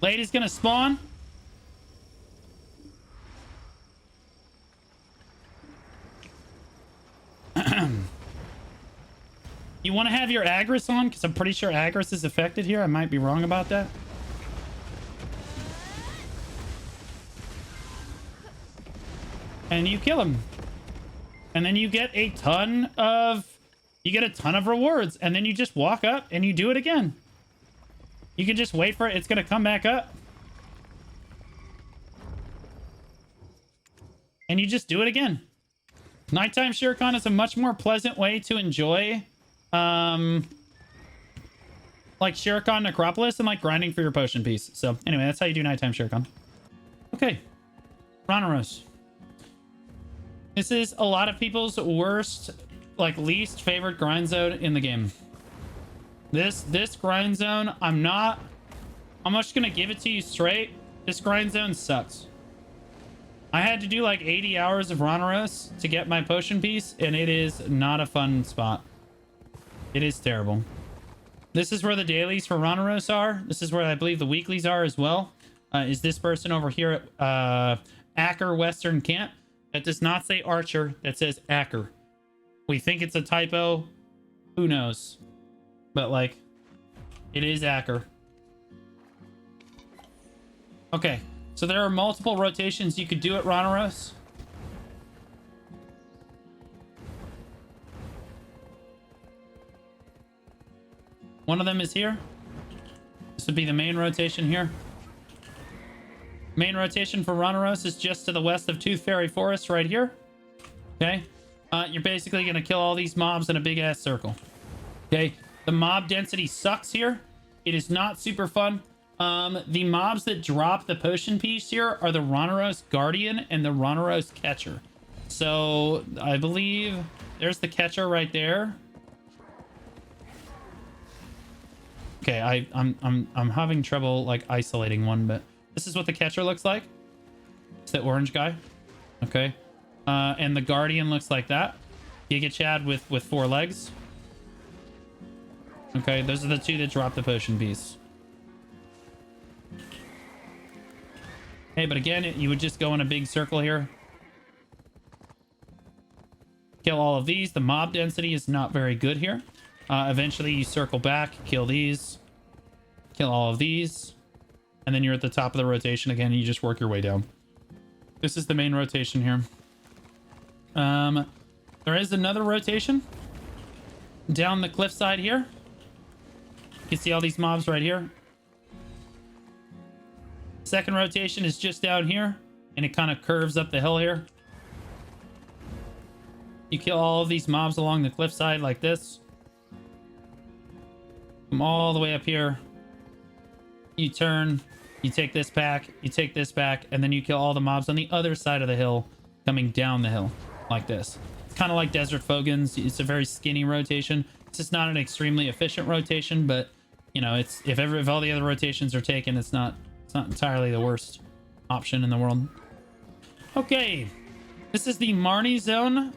Leda's gonna spawn. You want to have your Agris on? Because I'm pretty sure Agris is affected here. I might be wrong about that. And you kill him. And then you get a ton of... You get a ton of rewards. And then you just walk up and you do it again. You can just wait for it. It's going to come back up. And you just do it again. Nighttime Sherekhan is a much more pleasant way to enjoy... like Sherekhan Necropolis and like grinding for your potion piece. So anyway, that's how you do nighttime Sherekhan. Okay, Ronaros. This is a lot of people's worst, like least favorite grind zone in the game. This grind zone, I'm just gonna give it to you straight. This grind zone sucks. I had to do like 80 hours of Ronaros to get my potion piece, and it is not a fun spot. It is terrible. This is where the dailies for Ronaros are. This is where I believe the weeklies are as well. Is this person over here at Acker Western Camp? That does not say Archer. That says Acker. We think it's a typo. Who knows? But like, it is Acker. Okay, so there are multiple rotations you could do at Ronaros. One of them is here. This would be the main rotation here. Main rotation for Ronaros is just to the west of Tooth Fairy Forest right here. Okay. You're basically going to kill all these mobs in a big ass circle. Okay. The mob density sucks here. It is not super fun. The mobs that drop the potion piece here are the Ronaros Guardian and the Ronaros Catcher. So I believe there's the Catcher right there. Okay, I'm having trouble like isolating one, but this is what the Catcher looks like. It's the orange guy. Okay. And the Guardian looks like that. Giga Chad with 4 legs. Okay, those are the two that drop the potion piece. Hey, but again, you would just go in a big circle here. Kill all of these. The mob density is not very good here. Eventually you circle back, kill these, kill all of these, and then you're at the top of the rotation again, and you just work your way down. This is the main rotation here. There is another rotation down the cliffside here. You can see all these mobs right here. Second rotation is just down here, and it kind of curves up the hill here. You kill all of these mobs along the cliffside like this. Come all the way up here. You turn, you take this back, you take this back, and then you kill all the mobs on the other side of the hill coming down the hill like this. It's kind of like Desert Fogans. It's a very skinny rotation. This is not an extremely efficient rotation, but you know, it's if all the other rotations are taken, it's not entirely the worst option in the world. Okay, this is the Marnie zone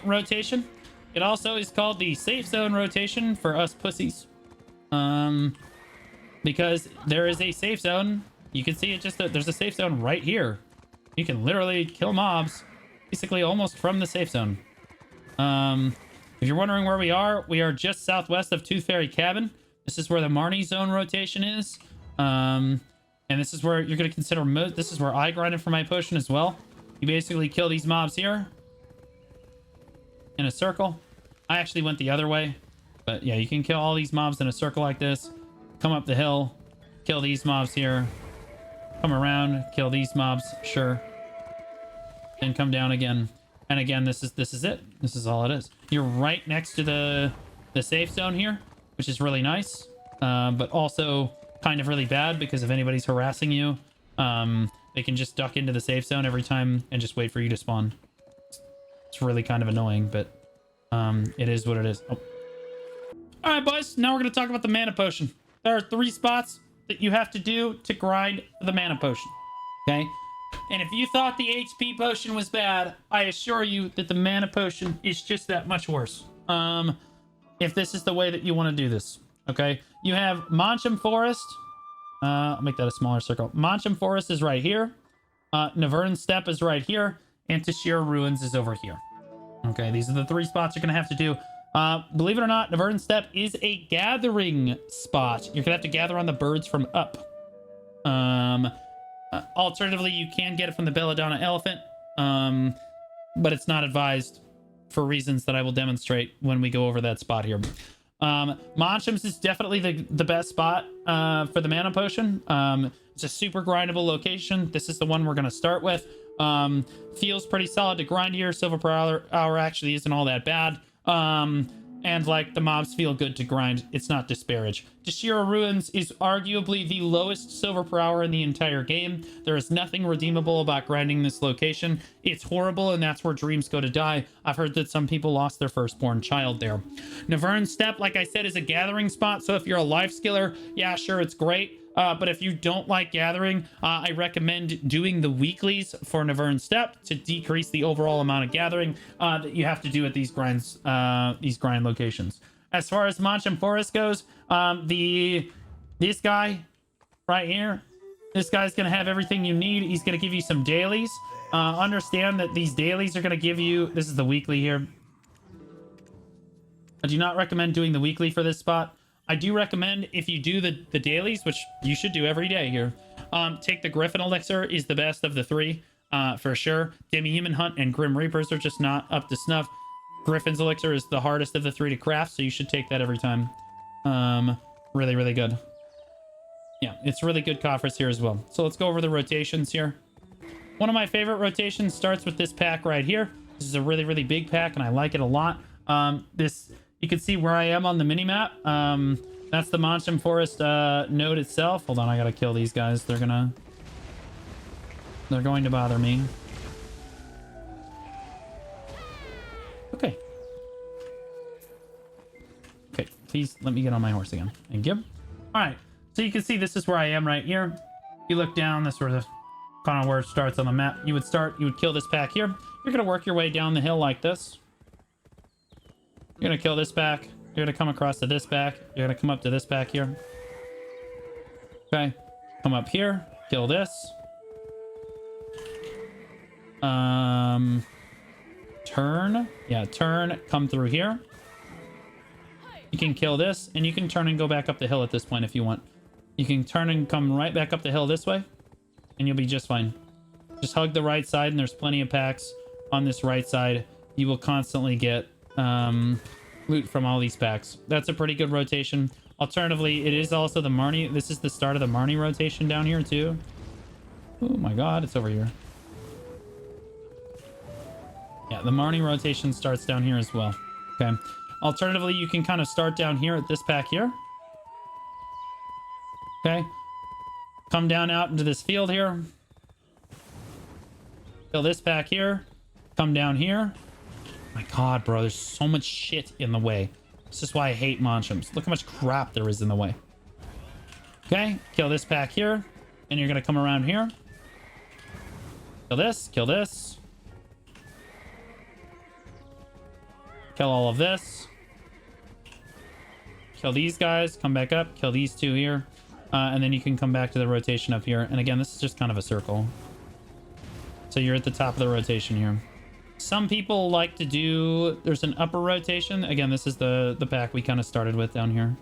rotation. It also is called the safe zone rotation for us pussies. Because there is a safe zone. You can see it just, there's a safe zone right here. You can literally kill mobs basically almost from the safe zone. If you're wondering where we are just southwest of Tooth Fairy Cabin. This is where the Marnie zone rotation is. And this is where you're going to consider, this is where I grinded for my potion as well. You basically kill these mobs here in a circle. I actually went the other way, But yeah, you can kill all these mobs in a circle like this. Come up the hill, kill these mobs here. Come around, kill these mobs, sure. Then come down again. And again, this is it. This is all it is. You're right next to the safe zone here, which is really nice. But also kind of really bad because if anybody's harassing you, they can just duck into the safe zone every time and just wait for you to spawn. It's really kind of annoying, but it is what it is. Oh. All right, boys. Now we're going to talk about the mana potion. There are 3 spots that you have to do to grind the mana potion. Okay? And if you thought the HP potion was bad, I assure you that the mana potion is just that much worse. If this is the way that you want to do this. Okay? You have Manshaum Forest. I'll make that a smaller circle. Manshaum Forest is right here. Navern Steppe is right here. And Tshira Ruins is over here. Okay, these are the 3 spots you're going to have to do. Believe it or not, Navern Steppe is a gathering spot. You're going to have to gather on the birds from up. Alternatively, you can get it from the Belladonna Elephant. But it's not advised for reasons that I will demonstrate when we go over that spot here. Manshaum's is definitely the best spot for the mana potion. It's a super grindable location. This is the one we're going to start with. Feels pretty solid to grind here. Silver per hour actually isn't all that bad. And like the mobs feel good to grind. It's not disparage. Tshira Ruins is arguably the lowest silver per hour in the entire game. There is nothing redeemable about grinding this location. It's horrible, and that's where dreams go to die. I've heard that some people lost their firstborn child there. Navern Steppe, like I said, is a gathering spot. So if you're a life skiller, yeah, sure, it's great. But if you don't like gathering, I recommend doing the weeklies for Navern Steppe to decrease the overall amount of gathering that you have to do at these grind locations. As far as Manshaum Forest goes, this guy right here, this guy's going to have everything you need. He's going to give you some dailies. Understand that these dailies are going to give you... This is the weekly here. I do not recommend doing the weekly for this spot. I do recommend if you do the dailies, which you should do every day here, take the Griffin Elixir is the best of the 3 for sure. Demi-Human Hunt and Grim Reapers are just not up to snuff. Griffin's Elixir is the hardest of the 3 to craft, so you should take that every time. Really, really good. Yeah, it's really good coffers here as well. So let's go over the rotations here. One of my favorite rotations starts with this pack right here. This is a really, really big pack, and I like it a lot. You can see where I am on the minimap. That's the Manshaum Forest node itself. Hold on, I gotta kill these guys. They're going to bother me. Okay. Okay, please let me get on my horse again. Thank you. All right, so you can see this is where I am right here. You look down, this sort of kind of where it starts on the map. You would kill this pack here. You're gonna work your way down the hill like this. You're going to kill this pack. You're going to come across to this pack. You're going to come up to this pack here. Okay. Come up here. Kill this. Turn. Yeah, turn. Come through here. You can kill this, and you can turn and go back up the hill at this point if you want. You can turn and come right back up the hill this way, and you'll be just fine. Just hug the right side, and there's plenty of packs on this right side. You will constantly get... loot from all these packs. That's a pretty good rotation. Alternatively, it is also the Marnie. This is the start of the Marnie rotation down here too. Oh my god, it's over here. Yeah, the Marnie rotation starts down here as well. Okay. Alternatively, you can kind of start down here at this pack here. Okay. Come down out into this field here. Kill this pack here. Come down here. My god, bro, there's so much shit in the way. This is why I hate Manshaums. Look how much crap there is in the way. Okay, kill this pack here. And you're gonna come around here. Kill this, kill this. Kill all of this. Kill these guys, come back up, kill these 2 here. And then you can come back to the rotation up here. And again, this is just kind of a circle. So you're at the top of the rotation here. Some people like to do... There's an upper rotation. Again, this is the pack we kind of started with down here.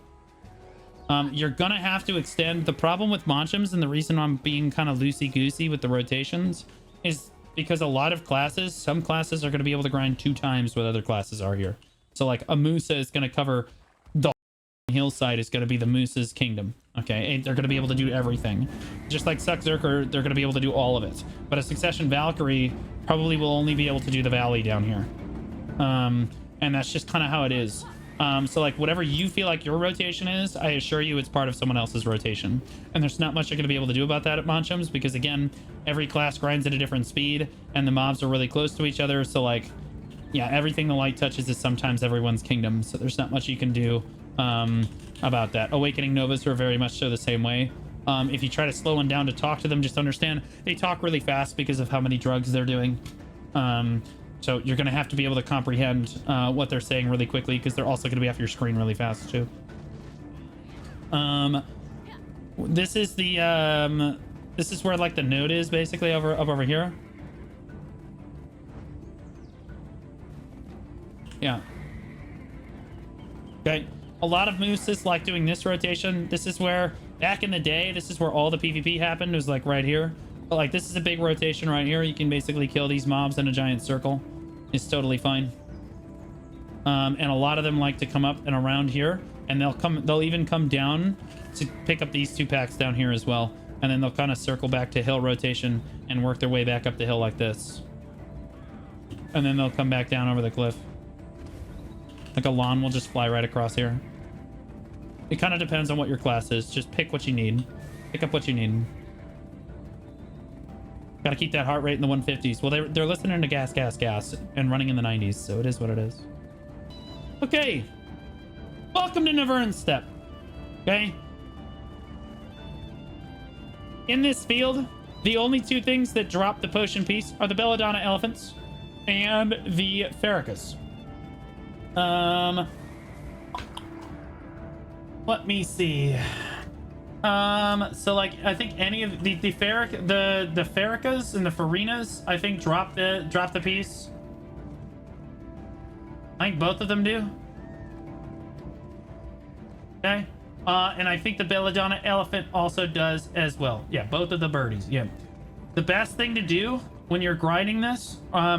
You're going to have to extend. The problem with Manshaums, and the reason I'm being kind of loosey-goosey with the rotations, is because a lot of classes, some classes are going to be able to grind 2 times what other classes are here. So like a Musa is going to cover hillside is going to be the moose's kingdom. Okay, and they're going to be able to do everything. Just like Suckzerker, they're going to be able to do all of it. But a Succession Valkyrie probably will only be able to do the valley down here. And that's just kind of how it is. So like whatever you feel like your rotation is, I assure you it's part of someone else's rotation. And there's not much you're going to be able to do about that at Manshaum's, because again, every class grinds at a different speed and the mobs are really close to each other. So like, yeah, everything the light touches is sometimes everyone's kingdom. So there's not much you can do about that. Awakening Novas are very much so the same way. If you try to slow one down to talk to them, just understand they talk really fast because of how many drugs they're doing. So you're going to have to be able to comprehend what they're saying really quickly, because they're also going to be off your screen really fast too. This is the this is where like the node is basically over here. Yeah. Okay. A lot of mooses like doing this rotation. This is where back in the day, this is where all the PvP happened. It was like right here. But like this is a big rotation right here. You can basically kill these mobs in a giant circle. It's totally fine. And a lot of them like to come up and around here, and they'll even come down to pick up these 2 packs down here as well. And then they'll kind of circle back to hill rotation and work their way back up the hill like this. And then they'll come back down over the cliff. Like a lawn will just fly right across here. It kind of depends on what your class is. Just pick what you need. Pick up what you need. Gotta keep that heart rate in the 150s. Well, they're listening to gas and running in the 90s, so it is what it is. Okay. Welcome to Navern Steppe. Okay. In this field, the only 2 things that drop the potion piece are the Belladonna elephants and the Ferricas. Let me see. So like I think any of the Ferricas and the Farinas, I think drop the piece. I think both of them do. Okay. And I think the Belladonna elephant also does as well. Yeah, both of the birdies. Yeah. The best thing to do when you're grinding this,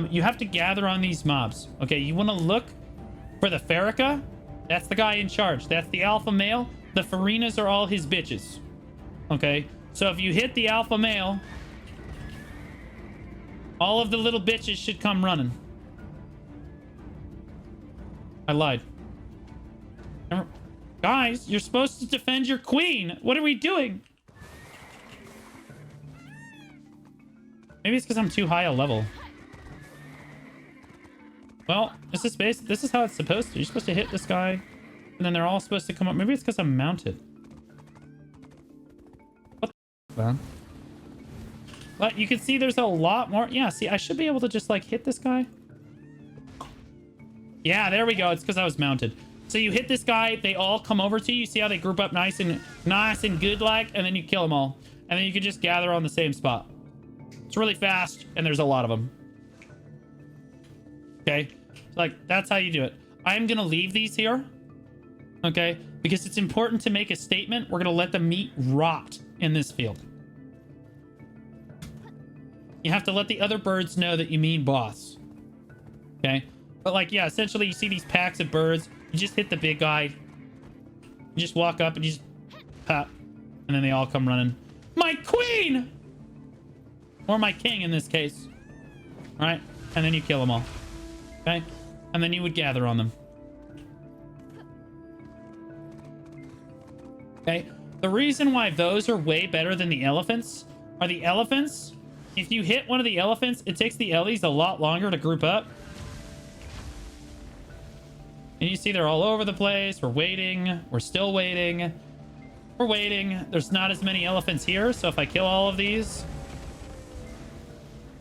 you have to gather on these mobs. Okay, you want to look for the Ferrica. That's the guy in charge. That's the alpha male. The Farinas are all his bitches. Okay, so if you hit the alpha male, all of the little bitches should come running. I lied. Guys, you're supposed to defend your queen. What are we doing? Maybe it's because I'm too high a level. Well, this is how it's supposed to. You're supposed to hit this guy, and then they're all supposed to come up. Maybe it's because I'm mounted. What the man? But you can see there's a lot more. Yeah, see, I should be able to just like hit this guy. Yeah, there we go. It's because I was mounted. So you hit this guy, they all come over to you. See how they group up nice and good like, and then you kill them all. And then you can just gather on the same spot. It's really fast, and there's a lot of them. Okay, like that's how you do it. I'm gonna leave these here, okay, because it's important to make a statement. We're gonna let the meat rot in this field. You have to let the other birds know that you mean boss. Okay, but like, yeah, essentially you see these packs of birds. You just hit the big guy. You just walk up and you just pop, and then they all come running. My queen, or my king in this case. All right, and then you kill them all. Okay, and then you would gather on them. Okay, the reason why those are way better than the elephants are the elephants. If you hit one of the elephants, it takes the Ellies a lot longer to group up. And you see they're all over the place. We're waiting. We're still waiting. We're waiting. There's not as many elephants here, so if I kill all of these,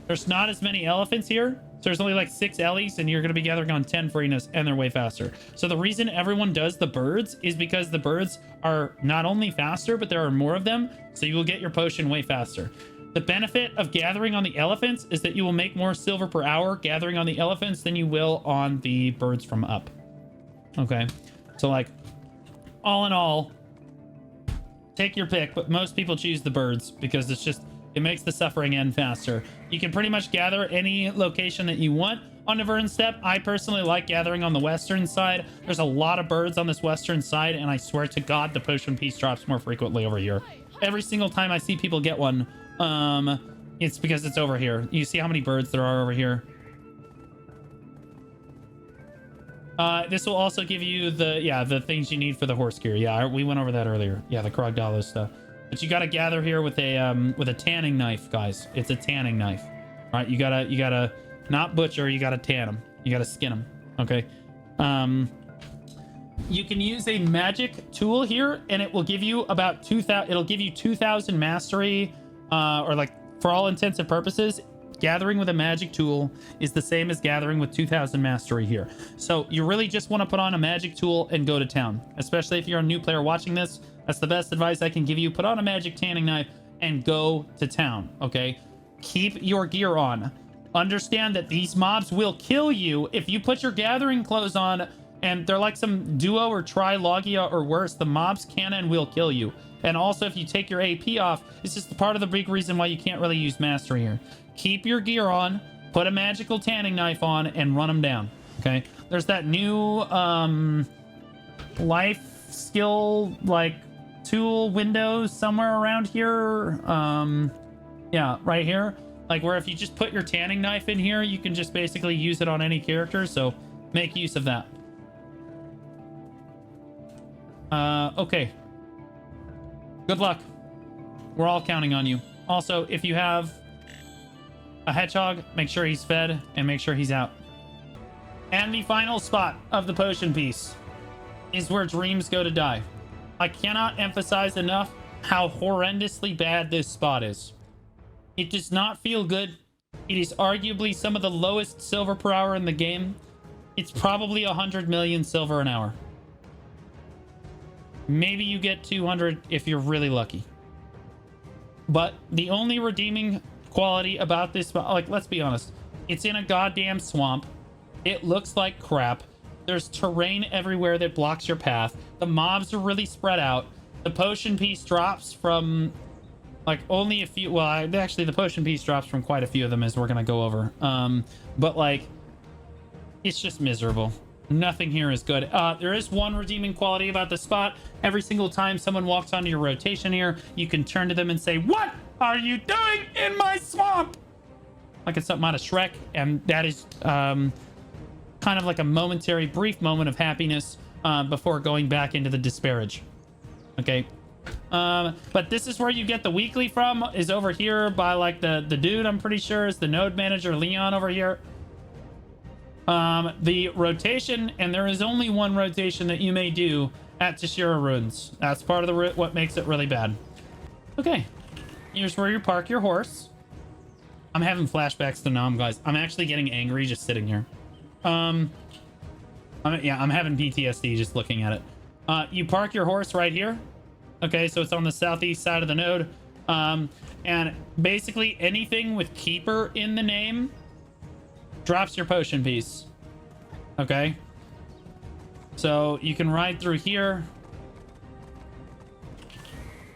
there's not as many elephants here. So there's only like 6 Ellies, and you're going to be gathering on 10 Farinas, and they're way faster. So the reason everyone does the birds is because the birds are not only faster, but there are more of them, so you will get your potion way faster. The benefit of gathering on the elephants is that you will make more silver per hour gathering on the elephants than you will on the birds from up. Okay, so like, all in all, take your pick, but most people choose the birds because it's just, it makes the suffering end faster. You can pretty much gather any location that you want on Navern Steppe. I personally like gathering on the western side. There's a lot of birds on this western side, and I swear to God, the potion piece drops more frequently over here. Every single time I see people get one, it's because it's over here. You see how many birds there are over here? This will also give you the things you need for the horse gear. Yeah, we went over that earlier. Yeah, the Krogdalo stuff. But you got to gather here with a tanning knife, guys. It's a tanning knife. All right, you gotta not butcher. You gotta tan them. You gotta skin them. Okay. You can use a magic tool here, and it will give you about 2,000. It'll give you 2,000 mastery, or like for all intents and purposes. Gathering with a magic tool is the same as gathering with 2,000 mastery here. So you really just want to put on a magic tool and go to town, especially if you're a new player watching this. That's the best advice I can give you. Put on a magic tanning knife and go to town, okay? Keep your gear on. Understand that these mobs will kill you if you put your gathering clothes on and they're like some duo or trilogia or worse. The mobs can and will kill you. And also, if you take your AP off, this is part of the big reason why you can't really use mastery here. Keep your gear on, put a magical tanning knife on, and run them down, okay? There's that new life skill, like, tool window somewhere around here. Yeah, right here. Like, where if you just put your tanning knife in here, you can just basically use it on any character, so make use of that. Okay. Good luck. We're all counting on you. Also, if you have a hedgehog, make sure he's fed and make sure he's out. And the final spot of the potion piece is where dreams go to die. I cannot emphasize enough how horrendously bad this spot is. It does not feel good. It is arguably some of the lowest silver per hour in the game. It's probably 100 million silver an hour. Maybe you get 200 if you're really lucky. But the only redeeming quality about this, like, let's be honest, it's in a goddamn swamp. It looks like crap. There's terrain everywhere that blocks your path. The mobs are really spread out. The potion piece drops from like only a few. Well, actually, the potion piece drops from quite a few of them, as we're gonna go over. But like, it's just miserable. Nothing here is good. There is one redeeming quality about the spot. Every single time someone walks onto your rotation here, you can turn to them and say, "What are you doing in my swamp?" Like it's something out of Shrek, and that is kind of like a momentary, brief moment of happiness before going back into the disparage. Okay. But this is where you get the weekly from, is over here by like the dude, I'm pretty sure is the node manager, Leon, over here. The rotation, and there is only one rotation that you may do at Tshira Ruins. That's part of the what makes it really bad. Okay, here's where you park your horse. I'm having flashbacks to Nam, guys. I'm actually getting angry just sitting here. I'm having PTSD just looking at it. You park your horse right here. Okay, so it's on the southeast side of the node. And basically anything with keeper in the name drops your potion piece. Okay, so you can ride through here.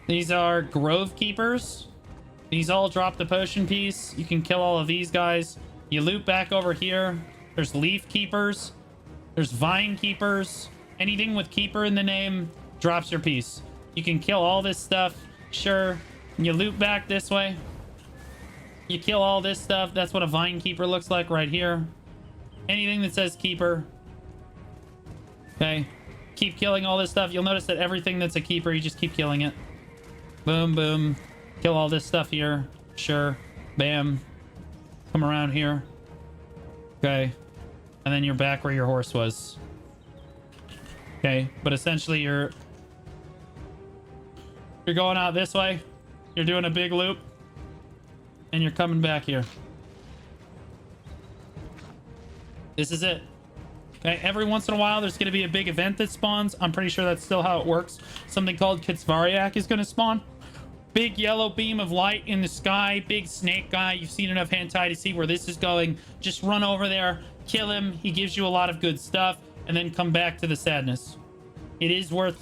These are grove keepers. These all drop the potion piece. You can kill all of these guys. You loop back over here. There's leaf keepers. There's vine keepers. Anything with keeper in the name drops your piece. You can kill all this stuff. Sure. You loop back this way. You kill all this stuff. That's what a vine keeper looks like right here. Anything that says keeper. Okay. Keep killing all this stuff. You'll notice that everything that's a keeper, you just keep killing it. Boom, boom. Kill all this stuff here. Sure. Bam. Come around here. Okay. And then you're back where your horse was. Okay. But essentially you're going out this way. You're doing a big loop. And you're coming back here. This is it. Okay, every once in a while there's going to be a big event that spawns. I'm pretty sure that's still how it works. Something called Kitsvariak is going to spawn. Big yellow beam of light in the sky. Big snake guy. You've seen enough hentai to see where this is going. Just run over there. Kill him. He gives you a lot of good stuff. And then come back to the sadness. It is worth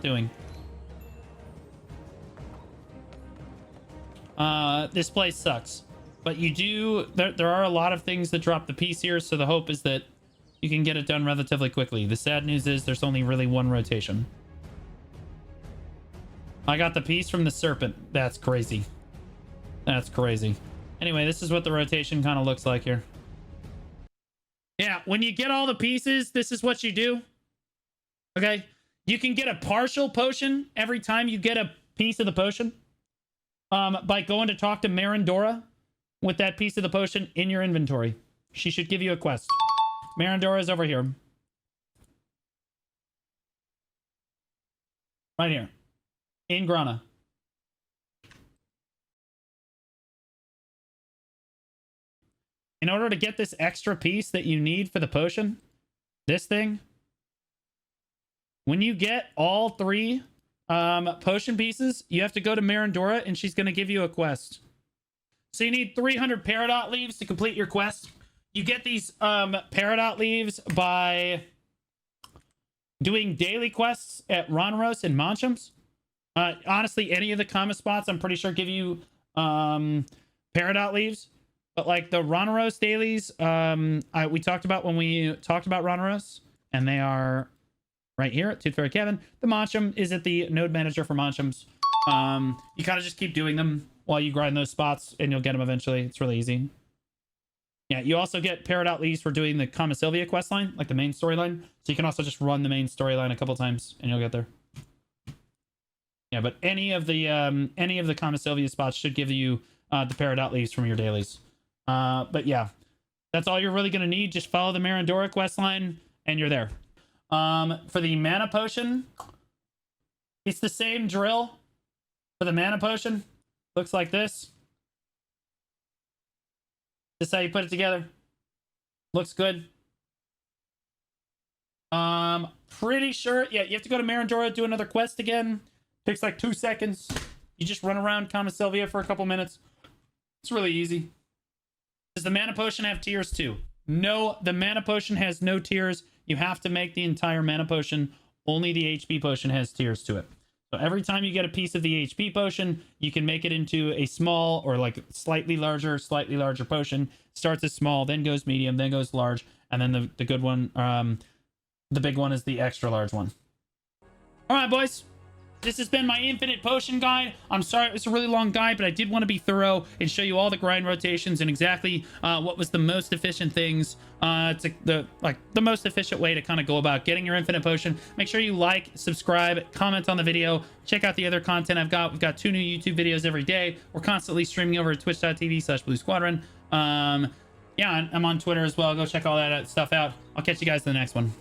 doing. This place sucks. But you do, there are a lot of things that drop the piece here, so the hope is that you can get it done relatively quickly. The sad news is there's only really one rotation. I got the piece from the serpent. That's crazy. That's crazy. Anyway, this is what the rotation kind of looks like here. Yeah, when you get all the pieces, this is what you do. Okay? You can get a partial potion every time you get a piece of the potion. By going to talk to Marindora with that piece of the potion in your inventory. She should give you a quest. Marindora is over here. Right here. In Grana. In order to get this extra piece that you need for the potion, this thing, when you get all 3 potion pieces, you have to go to Marindora and she's going to give you a quest. So you need 300 Peridot leaves to complete your quest. You get these Peridot leaves by doing daily quests at Ronaros and Manshaum. Honestly, any of the common spots, I'm pretty sure, give you Peridot leaves. But like the Ronaros dailies, we talked about when we talked about Ronaros, and they are right here at Tooth Fairy Cabin. The Manshaum is at the node manager for Manshaums. You kind of just keep doing them while you grind those spots, and you'll get them eventually. It's really easy. Yeah, you also get Peridot leaves for doing the Kama Sylvia questline, like the main storyline. So you can also just run the main storyline a couple times, and you'll get there. Yeah, but any of the Kama Sylvia spots should give you the Peridot leaves from your dailies. But yeah, that's all you're really going to need. Just follow the Marindora questline, and you're there. For the mana potion, it's the same drill for the mana potion. Looks like this. This is how you put it together. Looks good. Pretty sure. Yeah, you have to go to Marindora, do another quest again. Takes like 2 seconds. You just run around Kama Sylvia for a couple minutes. It's really easy. Does the mana potion have tiers too? No, the mana potion has no tiers. You have to make the entire mana potion. Only the HP potion has tiers to it. So every time you get a piece of the HP potion, you can make it into a small or like slightly larger potion. Starts as small, then goes medium, then goes large, and then the good one, the big one is the extra large one. All right, boys. This has been my infinite potion guide. I'm sorry it was a really long guide, but I did want to be thorough and show you all the grind rotations and exactly what was the most efficient things. The most efficient way to kind of go about getting your infinite potion. Make sure you like, subscribe, comment on the video. Check out the other content I've got. We've got 2 new YouTube videos every day. We're constantly streaming over at twitch.tv/Blue Squadron. Yeah, I'm on Twitter as well. Go check all that stuff out. I'll catch you guys in the next one.